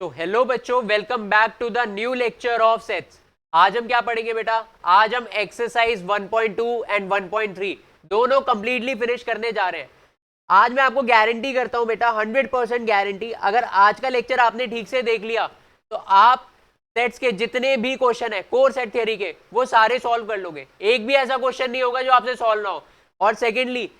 तो हेलो बच्चों, welcome back to the new lecture of sets. आज हम क्या पढ़ेंगे बेटा? आज हम एक्सरसाइज 1.2 एंड 1.3 दोनों कंप्लीटली फिनिश करने जा रहे हैं। आज मैं आपको गारंटी करता हूं बेटा, 100% गारंटी, अगर आज का लेक्चर आपने ठीक से देख लिया तो आप सेट्स के जितने भी क्वेश्चन है कोर सेट थ्योरी के, वो सारे सॉल्व कर लोगे। एक भी ऐसा क्वेश्चन नहीं होगा जो आपसे सॉल्व ना हो। और सेकेंडली,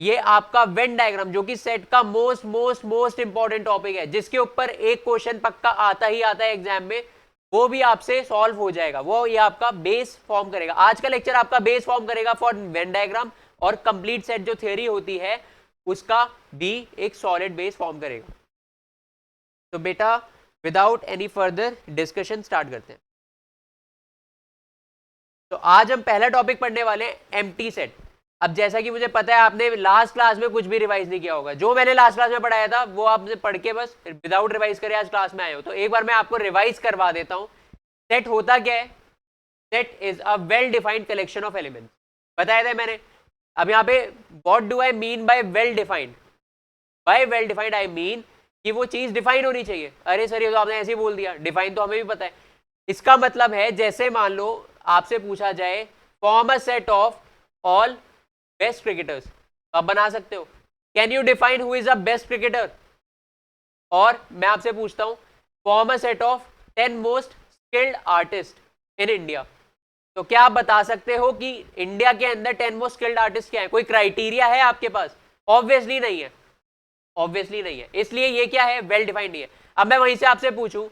ये आपका वेन डायग्राम, जो कि सेट का most most most important topic है, जिसके ऊपर एक क्वेश्चन पक्का आता ही आता है एग्जाम में, वो भी आपसे सॉल्व हो जाएगा। वो ये आपका बेस फॉर्म करेगा। आज का लेक्चर आपका बेस फॉर्म करेगा फॉर वेन डायग्राम, और कंप्लीट सेट जो थ्योरी होती है उसका भी एक सॉलिड बेस फॉर्म करेगा। तो बेटा, without any further discussion start करते हैं। तो आज हम पहला टॉपिक पढ़ने वाले हैं एम्प्टी सेट। अब जैसा कि मुझे पता है आपने लास्ट क्लास में कुछ भी रिवाइज नहीं किया होगा, जो मैंने लास्ट क्लास में पढ़ाया था वो आपने पढ़ के बस विदाउट रिवाइज करे आज क्लास में आए हो, तो एक बार मैं आपको रिवाइज करवा देता हूं। सेट होता क्या है? Set is a well defined collection of elements, बताया था मैंने। अब यहाँ पे what do I mean by well defined? By well defined I mean कि वो चीज डिफाइन होनी चाहिए। अरे सर, ये तो आपने ऐसे ही बोल दिया, डिफाइन तो हमें भी पता है। इसका मतलब है, जैसे मान लो आपसे पूछा जाए form a set of all best cricketers, आप बना सकते हो। Can you define who is a best cricketer? और मैं आपसे पूछता हूं form a set of 10 most skilled artist in India, तो क्या आप बता सकते हो कि इंडिया के अंदर 10 मोस्ट स्किल्ड आर्टिस्ट क्या है? कोई क्राइटेरिया है आपके पास? ऑब्वियसली नहीं है, ऑब्वियसली नहीं है। इसलिए ये क्या है? वेल डिफाइंड नहीं है। अब मैं वहीं से आपसे पूछूं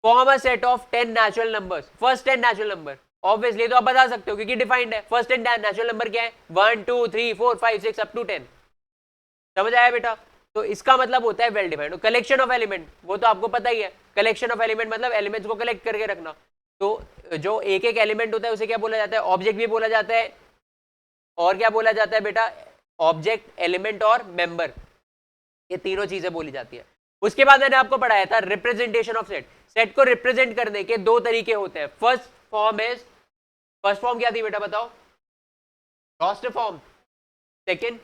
form a set of 10 natural numbers, first 10 natural number, obviously तो आप बता सकते हो क्योंकि डिफाइंड है। फर्स्ट 10 नेचुरल नंबर क्या है? 1 2 3 4 5 6 अप टू 10। समझ आया बेटा? तो इसका मतलब होता है well defined. Collection of element, वो तो आपको पता ही है। कलेक्शन ऑफ एलिमेंट मतलब एलिमेंट्स को कलेक्ट करके रखना। तो जो एक एक एलिमेंट होता है उसे क्या बोला जाता है? ऑब्जेक्ट भी बोला जाता है। और क्या बोला जाता है बेटा? ऑब्जेक्ट, एलिमेंट और मेंबर, ये तीनों चीजें बोली जाती है। उसके बाद मैंने आपको पढ़ाया था रिप्रेजेंटेशन ऑफ सेट। सेट को रिप्रेजेंट करने के दो तरीके होते हैं। फर्स्ट फॉर्म क्या थी बेटा, बताओ? Roster form. Second,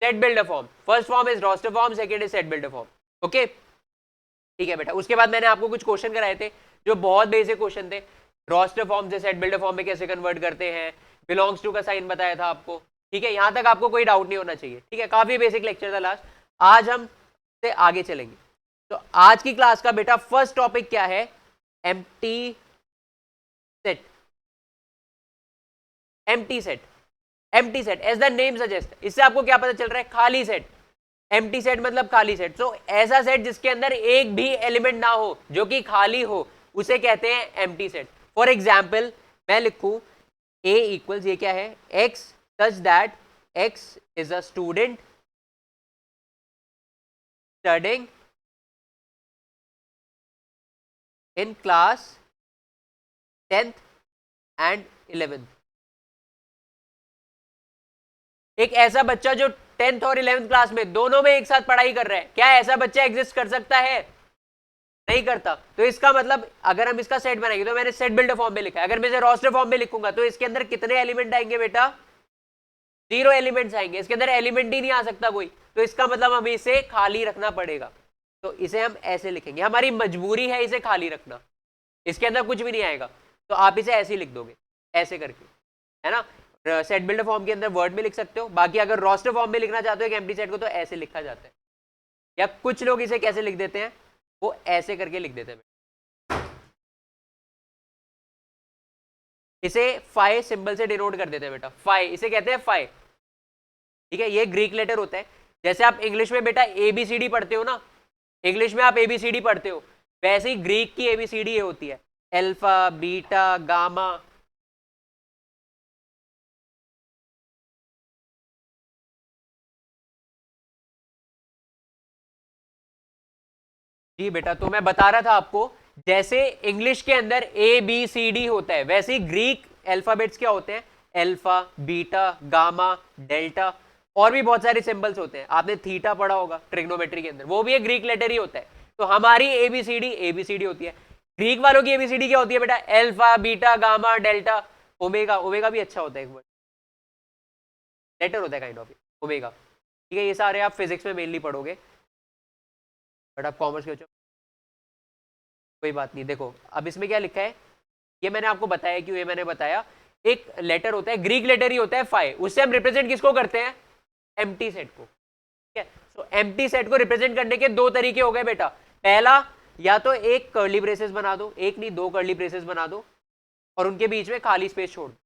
set builder form. First form is roster form, second is set builder form. Okay, ठीक है बेटा। उसके बाद मैंने आपको कुछ क्वेश्चन कराए थे जो बहुत बेसिक क्वेश्चन थे। रोस्टर फॉर्म से सेट बिल्डर फॉर्म में कैसे कन्वर्ट करते हैं, बिलोंग्स टू का साइन बताया था आपको। ठीक है, यहां तक आपको कोई डाउट नहीं होना चाहिए। ठीक है, काफी बेसिक लेक्चर था लास्ट। आज हम से आगे चलेंगे। तो आज की क्लास का बेटा फर्स्ट टॉपिक क्या है? Empty set. Empty set, empty set as the name suggest, इससे आपको क्या पता चल रहा है? खाली सेट। एम्प्टी सेट मतलब खाली सेट। तो ऐसा सेट जिसके अंदर एक भी एलिमेंट ना हो, जो कि खाली हो, उसे कहते हैं एम्प्टी सेट। फॉर एग्जाम्पल मैं लिखूं ए इक्वल्स, ये क्या है? X such that x is a student studying in class 10th and 11th। एक ऐसा बच्चा जो 10th और 11th क्लास में दोनों में एक साथ पढ़ाई कर रहा है, क्या ऐसा बच्चा एग्जिस्ट कर सकता है? नहीं करता। तो इसका मतलब अगर हम इसका सेट बनाएंगे, तो मैंने सेट बिल्डर फॉर्म में लिखा है, अगर मैं इसे रोस्टर फॉर्म में लिखूंगा तो इसके अंदर कितने एलिमेंट आएंगे बेटा? 0 एलिमेंट्स आएंगे। इसके अंदर एलिमेंट ही नहीं आ सकता कोई, तो इसका मतलब हमें इसे खाली रखना पड़ेगा। तो इसे हम ऐसे लिखेंगे, हमारी मजबूरी है इसे खाली रखना, इसके अंदर कुछ भी नहीं आएगा। तो आप इसे ऐसे ही लिख दोगे, ऐसे करके, है ना? सेट बिल्डर फॉर्म के अंदर वर्ड में लिख सकते हो। बाकी अगर रोस्टर फॉर्म में लिखना चाहते हो एक एम्प्टी सेट को, तो ऐसे लिखा जाता है। या कुछ लोग इसे कैसे लिख देते हैं, वो ऐसे करके लिख देते हैं। इसे फाइ सिंबल से डिनोट कर देते हैं बेटा, फाइ, इसे कहते हैं फाइ। ठीक है, ये ग्रीक लेटर होता है। जैसे आप इंग्लिश में बेटा एबीसीडी पढ़ते हो ना, इंग्लिश में आप एबीसीडी पढ़ते हो, वैसे ही ग्रीक की एबीसीडी ये होती है, अल्फा बीटा गामा। जी बेटा, तो मैं बता रहा था आपको, जैसे इंग्लिश के अंदर ए बी सी डी होता है, वैसे ही ग्रीक अल्फाबेट्स क्या होते हैं? अल्फा बीटा गामा डेल्टा, और भी बहुत सारे सिंबल्स होते हैं। आपने थीटा पढ़ा होगा ट्रिग्नोमेट्री के अंदर, वो भी एक ग्रीक लेटर ही होता है। तो हमारी एबीसीडी होती है। ग्रीक वालों की एबीसीडी क्या होती है बेटा? Alpha beta gamma delta omega. Omega भी अच्छा होता है, एक वर्ड लेटर होता है काइंड ऑफ, ओमेगा। ठीक है, ये सारे आप फिजिक्स में मेनली पढ़ोगे, बट आप कॉमर्स के बच्चों कोई बात नहीं, देखो अब इसमें क्या लिखा है, ये मैंने आपको बताया, क्यों ये मैंने बताया, एक लेटर होता है, ग्रीक लेटर ही होता है फाई, उससे हम रिप्रेजेंट किसको करते हैं, एम्प्टी सेट को। ठीक है, सो एम्प्टी सेट को रिप्रेजेंट करने के दो तरीके हो गए बेटा। पहला, या तो एक कर्ली ब्रेसेस बना दो, एक नहीं दो कर्ली ब्रेसेस बना दो और उनके बीच में खाली स्पेस छोड़ दो।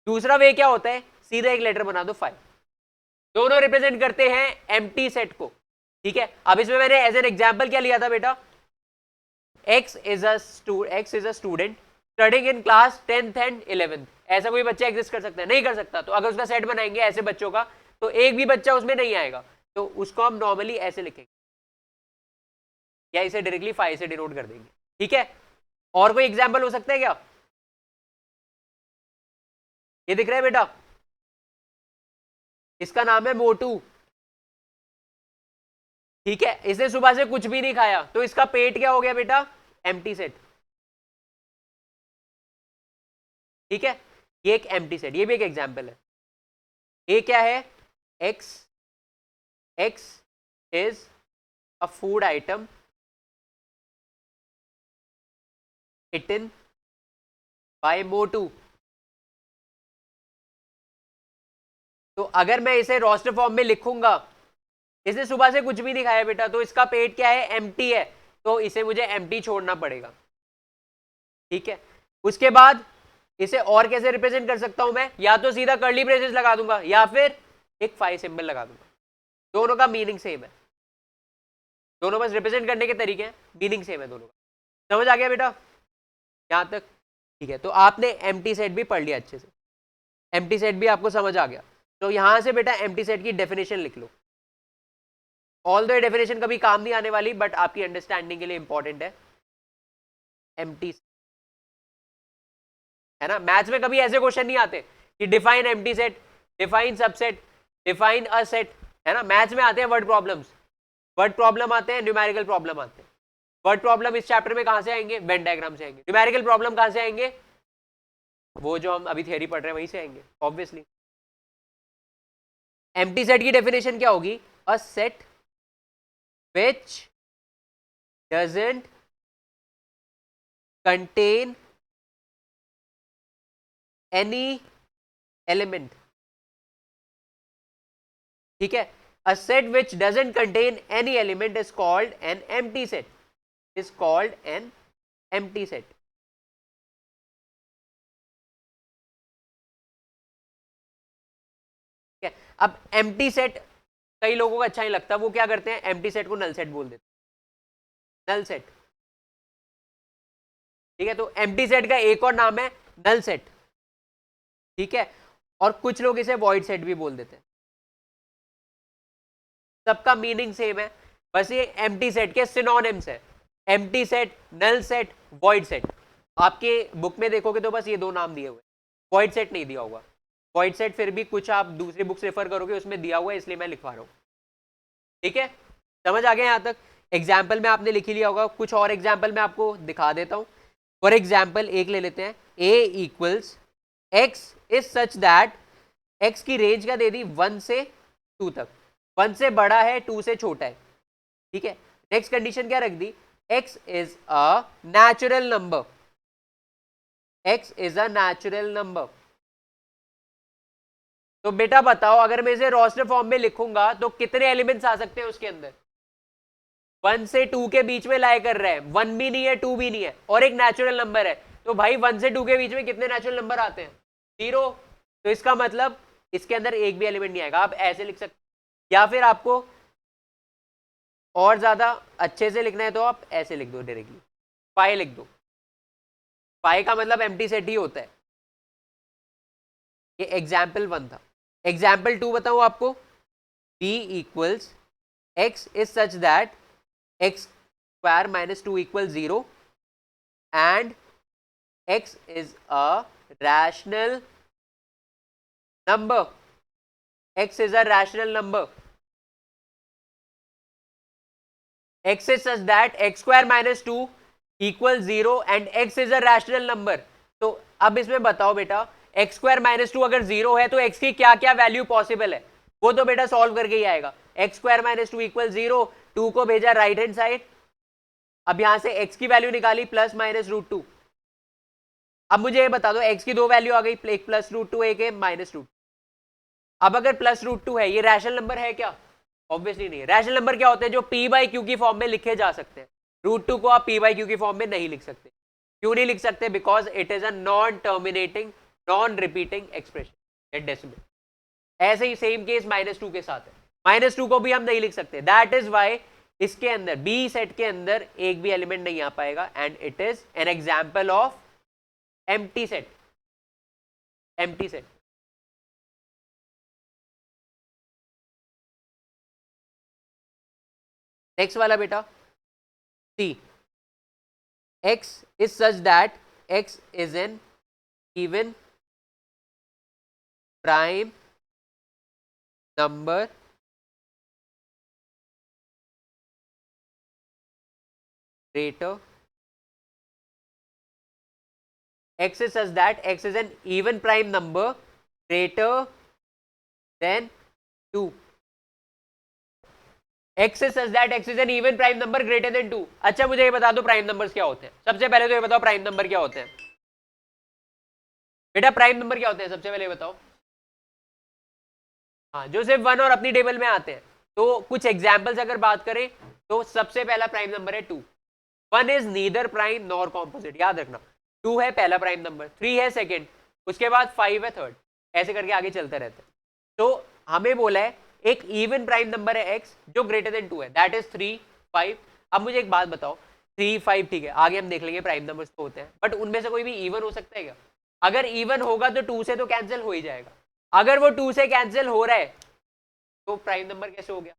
दूसरा वे क्या होता है, सीधा एक लेटर बना दो फाई। दोनों रिप्रेजेंट करते हैं एम्प्टी सेट को। ठीक है, अब इसमें मैंने एज एन एग्जाम्पल क्या लिया था बेटा, x is a student studying in class 10th and 11th। ऐसा कोई बच्चा एग्जिस्ट कर सकता है, नहीं कर सकता। तो अगर उसका सेट बनाएंगे ऐसे बच्चों का, तो एक भी बच्चा उसमें नहीं आएगा, तो उसको हम नॉर्मली ऐसे लिखेंगे या इसे डायरेक्टली फाइव से डिनोट कर देंगे। ठीक है, और कोई एग्जाम्पल हो सकता है क्या, ये दिख रहा है बेटा, इसका नाम है मोटू। ठीक है, इसने सुबह से कुछ भी नहीं खाया, तो इसका पेट क्या हो गया बेटा, एम्प्टी सेट। ठीक है, ये एक एम्प्टी सेट, ये भी एक एग्जाम्पल है। ये क्या है, x is a food item eaten by मोटू। तो अगर मैं इसे रोस्टर फॉर्म में लिखूंगा, इसने सुबह से कुछ भी नहीं खाया बेटा, तो इसका पेट क्या है, एम्प्टी है, तो इसे मुझे एम्प्टी छोड़ना पड़ेगा। ठीक है, उसके बाद इसे और कैसे रिप्रेजेंट कर सकता हूं मैं, या तो सीधा कर्ली ब्रेसेस लगा दूंगा या फिर एक फाई सिंबल लगा दूंगा। दोनों का मीनिंग सेम है, दोनों बस रिप्रेजेंट करने के तरीके हैं, मीनिंग सेम है दोनों का। समझ आ गया बेटा यहां तक? ठीक है, तो आपने एम्प्टी सेट भी पढ़ लिया अच्छे से, एम्प्टी सेट भी आपको समझ आ गया। तो यहां से बेटा एम्प्टी सेट की डेफिनेशन लिख लो। ऑल द डेफिनेशन कभी काम नहीं आने वाली, बट आपकी अंडरस्टैंडिंग के लिए इंपॉर्टेंट है। एम्प्टी है ना, मैथ्स में कभी ऐसे क्वेश्चन नहीं आते कि define empty set, define subset, define a set, है ना। मैथ्स में आते हैं वर्ड प्रॉब्लम्स, वर्ड प्रॉब्लम आते हैं, न्यूमेरिकल प्रॉब्लम आते हैं। वर्ड प्रॉब्लम इस चैप्टर में कहां से आएंगे, वेन डायग्राम से आएंगे। न्यूमेरिकल प्रॉब्लम कहां से आएंगे, वो जो हम अभी थियरी पढ़ रहे हैं वहीं से आएंगे ऑब्वियसली। एम्प्टी सेट की डेफिनेशन क्या होगी, a set which doesn't contain any element। ठीक है, a set which doesn't contain any element is called an empty set, is called an empty set। ठीक है, अब empty set कई लोगों को अच्छा नहीं लगता, वो क्या करते हैं, empty set को null set बोल देते हैं, null set। ठीक है, तो empty set का एक और नाम है null set। ठीक है, और कुछ लोग इसे void set भी बोल देते हैं। सबका मीनिंग सेम है, बस ये एम्प्टी सेट के सिनोनिम्स है। Empty set, null set, void set. आपके बुक में देखोगे तो बस ये दो नाम दिए हुए, वॉइड सेट नहीं दिया हुआ। वॉइड सेट फिर भी कुछ आप दूसरी बुक्स रेफर करोगे उसमें दिया हुआ है, इसलिए मैं लिखवा रहा हूँ। ठीक है, समझ आ गया यहाँ तक? एग्जाम्पल में आपने लिख ही लिया होगा, कुछ और एग्जाम्पल मैं आपको दिखा देता हूँ। फॉर एग्जाम्पल एक ले लेते हैं, A equals X is such that, X की रेंज क्या दे दी, 1 से 2 तक, 1 से बड़ा है 2 से छोटा है। ठीक है, नेक्स्ट कंडीशन क्या रख दी, x is a natural number, x is a natural number. तो बेटा बताओ, अगर मैं इसे रोस्टर फॉर्म में लिखूंगा तो कितने एलिमेंट्स आ सकते हैं उसके अंदर, 1 से 2 के बीच में लाई कर रहा है, 1 भी नहीं है 2 भी नहीं है और एक नेचुरल नंबर है, तो भाई 1 से 2 के बीच में कितने नेचुरल नंबर आते हैं, 0। तो इसका मतलब इसके अंदर एक भी एलिमेंट नहीं आएगा। आप ऐसे लिख सकते, या फिर आपको और ज्यादा अच्छे से लिखना है तो आप ऐसे लिख दो, डायरेक्टली पाई लिख दो। पाई का मतलब एम्प्टी सेट ही होता है। ये एग्जाम्पल 1 था। एग्जाम्पल 2 बताऊं आपको, b equals x is such that x square minus 2 equal 0 and x is a rational number, x is a rational number. x is such that x square minus 2 equals 0 and x is a rational number। तो अब इसमें बताओ बेटा, x square minus 2 अगर 0 है तो x की क्या क्या वैल्यू पॉसिबल है, वो तो बेटा सॉल्व करके ही आएगा। x square minus 2 equals 0, 2 को भेजा राइट हैंड साइड, अब यहां से x की वैल्यू निकाली प्लस माइनस रूट टू। अब मुझे ये बता दो x की दो वैल्यू आ गई, एक प्लस रूट टू एक है माइनस रूट। अब अगर प्लस रूट टू है ये रैशनल नंबर है क्या? ऑब्वियसली नहीं है। रैशनल नंबर क्या होते हैं? जो p बाई क्यू की फॉर्म में लिखे जा सकते हैं। रूट टू को आप p बाई क्यू की फॉर्म में नहीं लिख सकते। क्यों नहीं लिख सकते? Because it is a non terminating non repeating expression at decimal. ऐसे ही सेम केस माइनस टू के साथ है। माइनस टू को भी हम नहीं लिख सकते। दैट इज वाई इसके अंदर बी सेट के अंदर एक भी एलिमेंट नहीं आ पाएगा and it is an example of empty set. Empty set. Next वाला बेटा सी, x is such that x is an even prime number greater, x is such that x is an even prime number greater than 2। x is such that x is an even prime number greater than 2। अच्छा मुझे ये बता दो prime numbers क्या होते हैं। सबसे पहले तो ये बताओ प्राइम नंबर क्या होते हैं बेटा। प्राइम नंबर क्या होते हैं सबसे पहले बताओ। हाँ, जो सिर्फ वन और अपनी टेबल में आते हैं। तो कुछ एग्जाम्पल्स अगर बात करें तो सबसे पहला प्राइम नंबर है 2। 1 is neither prime nor composite, याद रखना। 2 है पहला प्राइम नंबर, 3 है सेकंड, उसके बाद 5 है थर्ड, ऐसे करके आगे चलते रहते हैं। तो हमें बोला है एक इवन प्राइम नंबर है x जो ग्रेटर देन 2 है, दैट इज 3 5। अब मुझे एक बात बताओ, 3 5 ठीक है, आगे हम देख लेंगे प्राइम नंबर्स तो होते हैं, बट उनमें से कोई भी इवन हो सकता है क्या? अगर इवन होगा तो 2 से तो कैंसिल हो ही जाएगा। अगर वो 2 से कैंसिल हो रहा है तो प्राइम नंबर कैसे हो गया?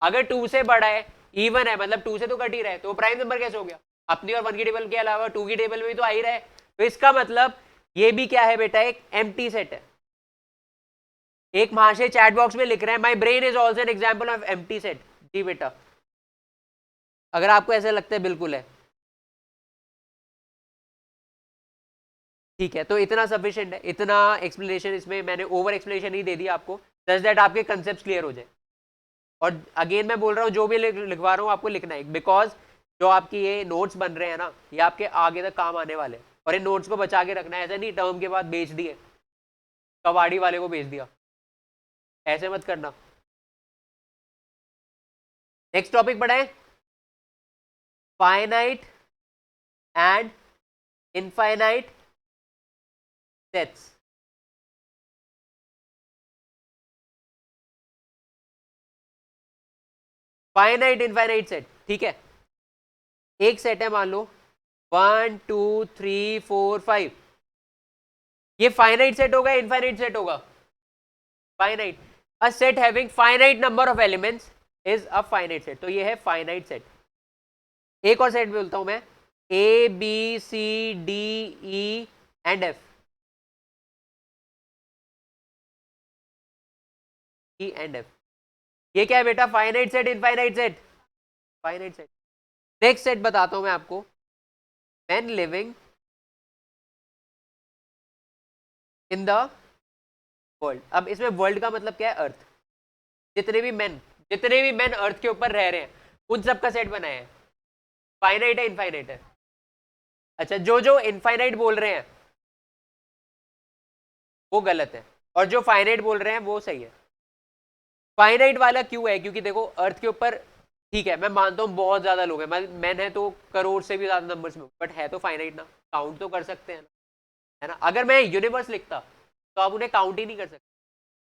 अगर 2 से बड़ा है, इवन है, मतलब 2 से तो कट ही रहा है, तो प्राइम नंबर कैसे हो गया? अपनी और 1 की टेबल के अलावा 2 की टेबल में भी तो आ ही रहा है। तो इसका मतलब ये भी क्या है बेटा? एक एम्प्टी सेट है। एक महाशय चैट बॉक्स में लिख रहे हैं my brain is also an example of empty set. जी बेटा, अगर आपको ऐसा लगता है बिल्कुल है। ठीक है, तो इतना सफिशिएंट है, इतना एक्सप्लेनेशन इसमें मैंने ओवर एक्सप्लेनेशन ही दे दिया आपको, जस्ट दैट आपके कंसेप्ट क्लियर हो जाए। और अगेन मैं बोल रहा हूँ जो भी लिखवा रहा हूँ आपको लिखना है, बिकॉज जो आपकी ये नोट्स बन रहे हैं ना, ये आपके आगे तक काम आने वाले हैं। और इन नोट्स को बचा के रखना है, ऐसा नहीं टर्म के बाद बेच दिए, कबाड़ी वाले को बेच दिया, ऐसे मत करना। नेक्स्ट टॉपिक पढ़ाएं, finite and infinite sets. Finite infinite set, ठीक है। एक सेट है मान लो 1 2 3 4 5, ये फाइनाइट सेट होगा इनफाइनाइट सेट होगा? Finite. A set having finite number of elements is a finite set, तो ये है फाइनाइट सेट। एक और सेट बोलता हूं मैं, A B C D E and F, E and F, ये क्या है बेटा? Finite set infinite set? Finite set. Next set बताता हूं मैं आपको, man living in the world. अब इसमें वर्ल्ड का मतलब क्या है? अर्थ। जितने भी मैन अर्थ के ऊपर रह रहे हैं उन सब का सेट बनाया है। फाइनाइट है इनफाइनाइट है? अच्छा, जो जो इनफाइनाइट बोल रहे हैं वो गलत है, और जो फाइनाइट बोल रहे हैं वो सही है। फाइनाइट वाला क्यों है? क्योंकि देखो अर्थ के ऊपर, ठीक है मैं मानता हूँ बहुत ज्यादा लोग हैं, मैन है तो करोड़ से भी ज्यादा नंबर्स में, बट है तो फाइनाइट ना, काउंट तो कर सकते हैं ना, है ना। अगर मैं यूनिवर्स लिखता तो आप उन्हें काउंट ही नहीं कर सकते,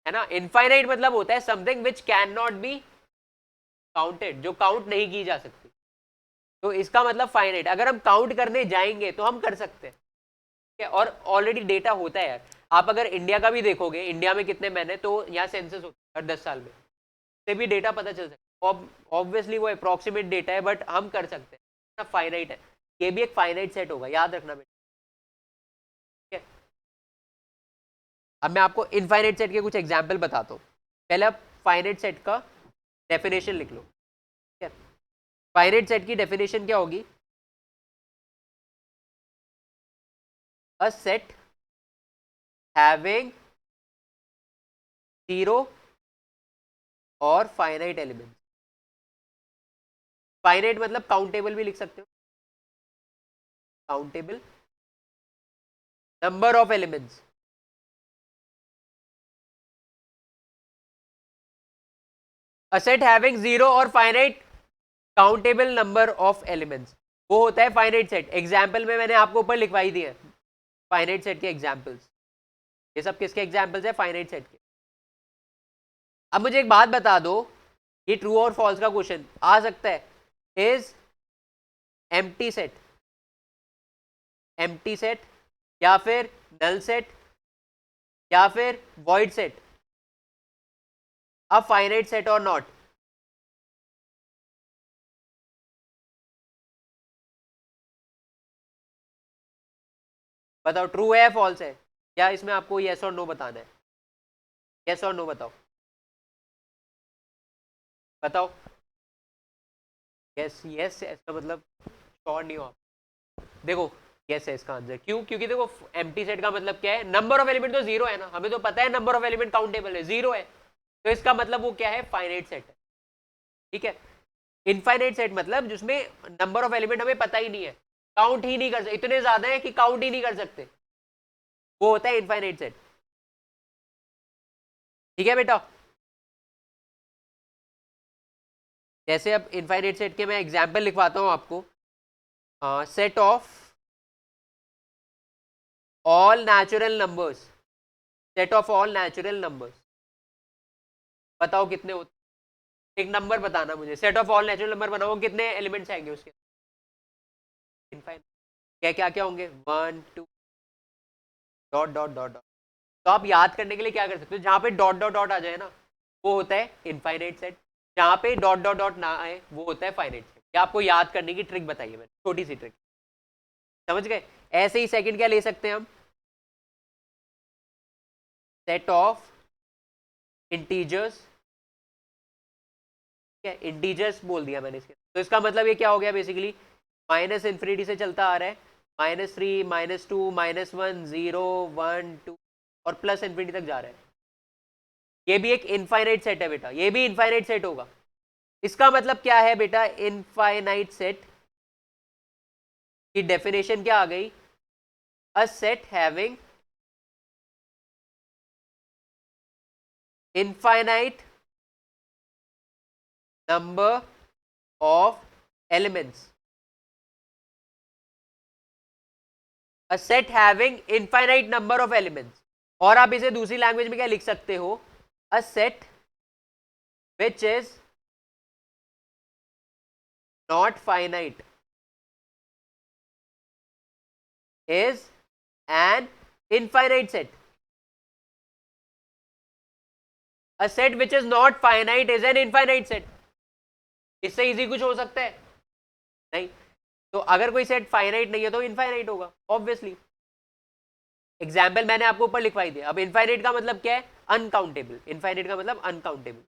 है ना। इनफाइनाइट मतलब होता है something which can not be counted, जो काउंट नहीं की जा सकती। तो इसका मतलब फाइनाइट। अगर हम काउंट करने जाएंगे तो हम कर सकते हैं, ठीक है, और ऑलरेडी डेटा होता है यार। आप अगर इंडिया का भी देखोगे, इंडिया में कितने मैन है, तो यहाँ सेंसस होता है हर 10 साल में, से भी डेटा पता चल सकता है। ऑब्वियसली वो अप्रोक्सीमेट डेटा है, बट हम कर सकते हैं, फाइनाइट है। ये भी एक फाइनाइट सेट होगा, याद रखना बेटा, ठीक है। अब मैं आपको इनफाइनाइट सेट के कुछ एग्जाम्पल बताता हूँ। पहले आप फाइनाइट सेट का डेफिनेशन लिख लो, ठीक है। फाइनाइट सेट की डेफिनेशन क्या होगी? अ सेट हैविंग जीरो और फाइनाइट एलिमेंट। फाइनाइट मतलब काउंटेबल भी लिख सकते हो, countable number of elements. A set having zero और finite countable number of elements, वो होता है फाइनाइट सेट। एग्जाम्पल में मैंने आपको ऊपर लिखवाई दिए फाइनाइट सेट के एग्जाम्पल्स, ये सब किसके एग्जाम्पल्स है, फाइनाइट सेट के। अब मुझे एक बात बता दो, ये ट्रू और फॉल्स का क्वेश्चन आ सकता है, is empty set, empty set या फिर नल सेट या फिर void set a finite set और नॉट? बताओ ट्रू है या फॉल्स है, या इसमें आपको यस और नो बताना है, यस और नो बताओ, बताओ। यस यस इसका मतलब श्योर नहीं हो आप, देखो यस है इसका आंसर। क्यों? क्योंकि देखो एम्प्टी सेट का मतलब क्या है, नंबर ऑफ एलिमेंट तो जीरो है ना, हमें तो पता है नंबर ऑफ एलिमेंट काउंटेबल है, जीरो है, तो इसका मतलब वो क्या है, फाइनाइट सेट है। ठीक है, इनफाइनाइट सेट मतलब जिसमें नंबर ऑफ एलिमेंट हमें पता ही नहीं है, काउंट ही नहीं कर सकते, इतने ज्यादा है कि काउंट ही नहीं कर सकते, वो होता है इनफाइनाइट सेट। ठीक है बेटा, जैसे अब इनफाइनाइट सेट के मैं एग्जांपल लिखवाता हूं आपको, set of all natural numbers, set of all natural numbers, बताओ कितने होते, एक नंबर बताना मुझे, set of all natural number बनाओ, कितने एलिमेंट्स आएंगे उसके, इनफाइनाइट, क्या क्या क्या होंगे, one two dot dot dot dot. तो आप याद करने के लिए क्या कर सकते हो, जहां पे डॉट डॉट डॉट आ जाए ना वो होता है इनफाइनाइट सेट, जहां पे डॉट डॉट डॉट ना आए वो होता है फाइनाइट सेट। या आपको याद करने की ट्रिक बताइए मैंने, छोटी सी ट्रिक, समझ गए? ऐसे ही सेकंड क्या ले सकते हैं हम, सेट ऑफ इंटीजर्स, क्या इंटीजर्स बोल दिया मैंने इसके, तो इसका मतलब ये क्या हो गया बेसिकली, माइनस इन्फिनिटी से चलता आ रहा है, -3 -2 -1 0 1 2 और प्लस इन्फिनिटी तक जा रहा है, ये भी एक इनफाइनाइट सेट है बेटा, ये भी इनफाइनाइट सेट होगा। इसका मतलब क्या है बेटा, इनफाइनाइट सेट की डेफिनेशन क्या आ गई, अ set having infinite number of elements, a set having infinite number of elements. और आप इसे दूसरी लैंग्वेज में क्या लिख सकते हो, a set which is not finite is an infinite set. A set which is not finite is an infinite set. इससे इजी कुछ हो सकता है नहीं, तो अगर कोई सेट फाइनाइट नहीं है तो इनफाइनाइट होगा ऑब्वियसली। एग्जाम्पल मैंने आपको ऊपर लिखवाई दिया। अब इनफाइनाइट का मतलब क्या है, अनकाउंटेबल, इनफाइनाइट का मतलब uncountable.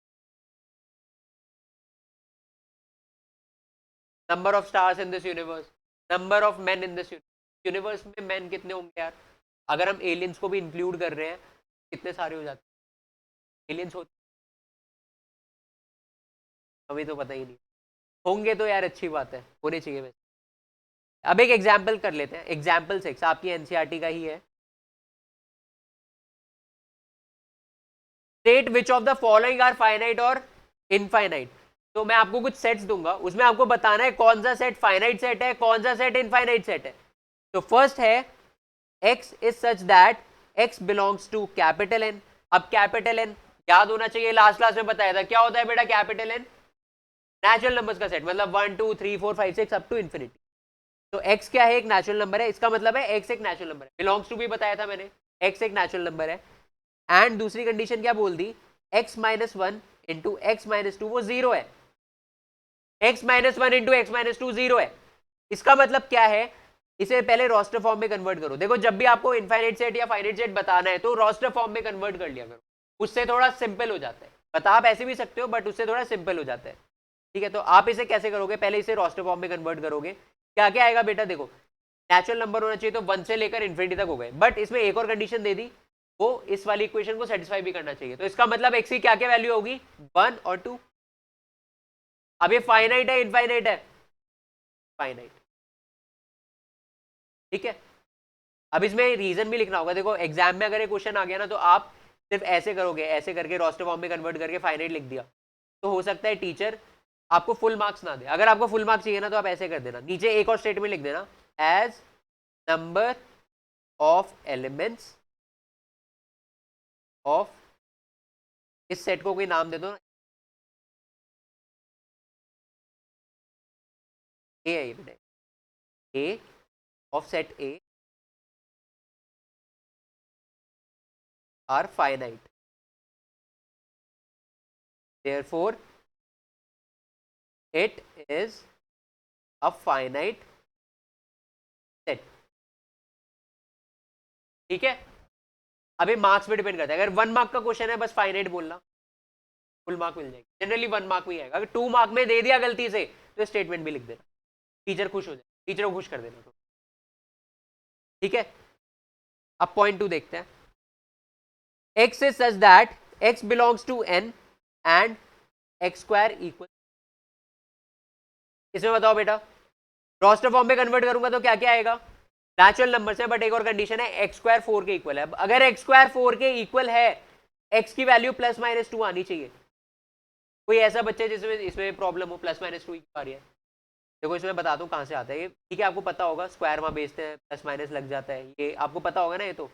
Number of stars in this universe, number of man in this universe में मैन कितने होंगे यार, अगर हम एलियंस को भी इंक्लूड कर रहे हैं कितने सारे हो जाते हैं एलियंस, होते हमें तो पता ही नहीं, होंगे तो यार अच्छी बात है, होने चाहिए वैसे। अब एक एग्जाम्पल कर लेते हैं, एग्जाम्पल 6 आपकी एनसीईआरटी का ही है। State which of the following are finite और इनफाइनाइट। तो मैं आपको कुछ सेट्स दूंगा, उसमें आपको बताना है कौन सा सेट फाइनाइट सेट है, कौन सा सेट इनफाइनाइट सेट है। तो फर्स्ट है x is such that x belongs to capital N। अब कैपिटल N याद होना चाहिए, लास्ट क्लास में बताया था क्या होता है बेटा, कैपिटल N नेचुरल नंबर्स का सेट, मतलब 1 2 3 4 5 6 अप टू इन्फिनिटी। तो x क्या है, एक नेचुरल नंबर है, इसका मतलब है x एक नेचुरल नंबर है, बिलोंग्स टू भी बताया था मैंने, x एक नेचुरल नंबर है। एंड दूसरी कंडीशन क्या बोल दी, x minus one into x minus two वो जीरो है, x minus one into x minus two zero है। इसका मतलब क्या है, इसे पहले रोस्टर फॉर्म में कन्वर्ट करो। देखो जब भी आपको इनफाइनाइट सेट या फाइनाइट सेट बताना है तो रोस्टर फॉर्म में कन्वर्ट कर लिया करो, उससे थोड़ा सिंपल हो जाता है। बता आप ऐसे भी सकते हो बट उससे थोड़ा सिंपल हो जाता है। ठीक है, तो आप इसे कैसे करोगे, पहले इसे रोस्टर फॉर्म में कन्वर्ट करोगे, क्या क्या आएगा बेटा, देखो नेचुरल नंबर होना चाहिए तो 1 से लेकर इन्फिनिटी तक हो गए, बट इसमें एक और कंडीशन दे दी, वो इस वाली इक्वेशन को सेटिस्फाई भी करना चाहिए। तो इसका मतलब x की क्या क्या वैल्यू होगी, 1 और 2। अब ये फाइनाइट है इनफाइनाइट है? फाइनाइट। ठीक है, अब इसमें रीजन भी लिखना होगा। देखो एग्जाम में अगर ये क्वेश्चन आ गया ना, तो आप सिर्फ ऐसे करोगे, ऐसे करके रोस्टर फॉर्म में कन्वर्ट करके फाइनाइट लिख दिया, तो हो सकता है टीचर आपको फुल मार्क्स ना दे। अगर आपको फुल मार्क्स चाहिए ना, तो आप ऐसे कर देना, नीचे एक और स्टेटमेंट लिख देना, as number of elements of, इस सेट को कोई नाम दे दो, ए है ये बेटा, A of set A are finite, therefore it is a finite set। ठीक है, अभी मार्क्स पे डिपेंड करता है। अगर 1 मार्क का क्वेश्चन है, बस फाइनाइट बोलना, फुल मार्क मिल जाएगी। जनरली 1 मार्क में ही आएगा। अगर 2 मार्क में दे दिया गलती से, तो स्टेटमेंट भी लिख देना, टीचर खुश हो जाए, टीचर को खुश कर देना। तो ठीक है, अब पॉइंट 2 देखते हैं। x is such that x belongs to n and x square equal, इसमें बताओ बेटा, रोस्टर फॉर्म में कन्वर्ट करूंगा तो क्या क्या आएगा? नेचुरल नंबर से, बट एक और कंडीशन है, एक्स स्क्वायर 4 के इक्वल है। अगर एक्स स्क्वायर 4 के इक्वल है, एक्स की वैल्यू +-2 आनी चाहिए। कोई ऐसा बच्चा जिसमें इसमें प्रॉब्लम हो, +-2 आ रही है? देखो इसमें बताता हूँ कहाँ से आता है ये। ठीक है, आपको पता होगा स्क्वायर वहाँ बेचते हैं, प्लस लग जाता है, ये आपको पता होगा ना। ये तो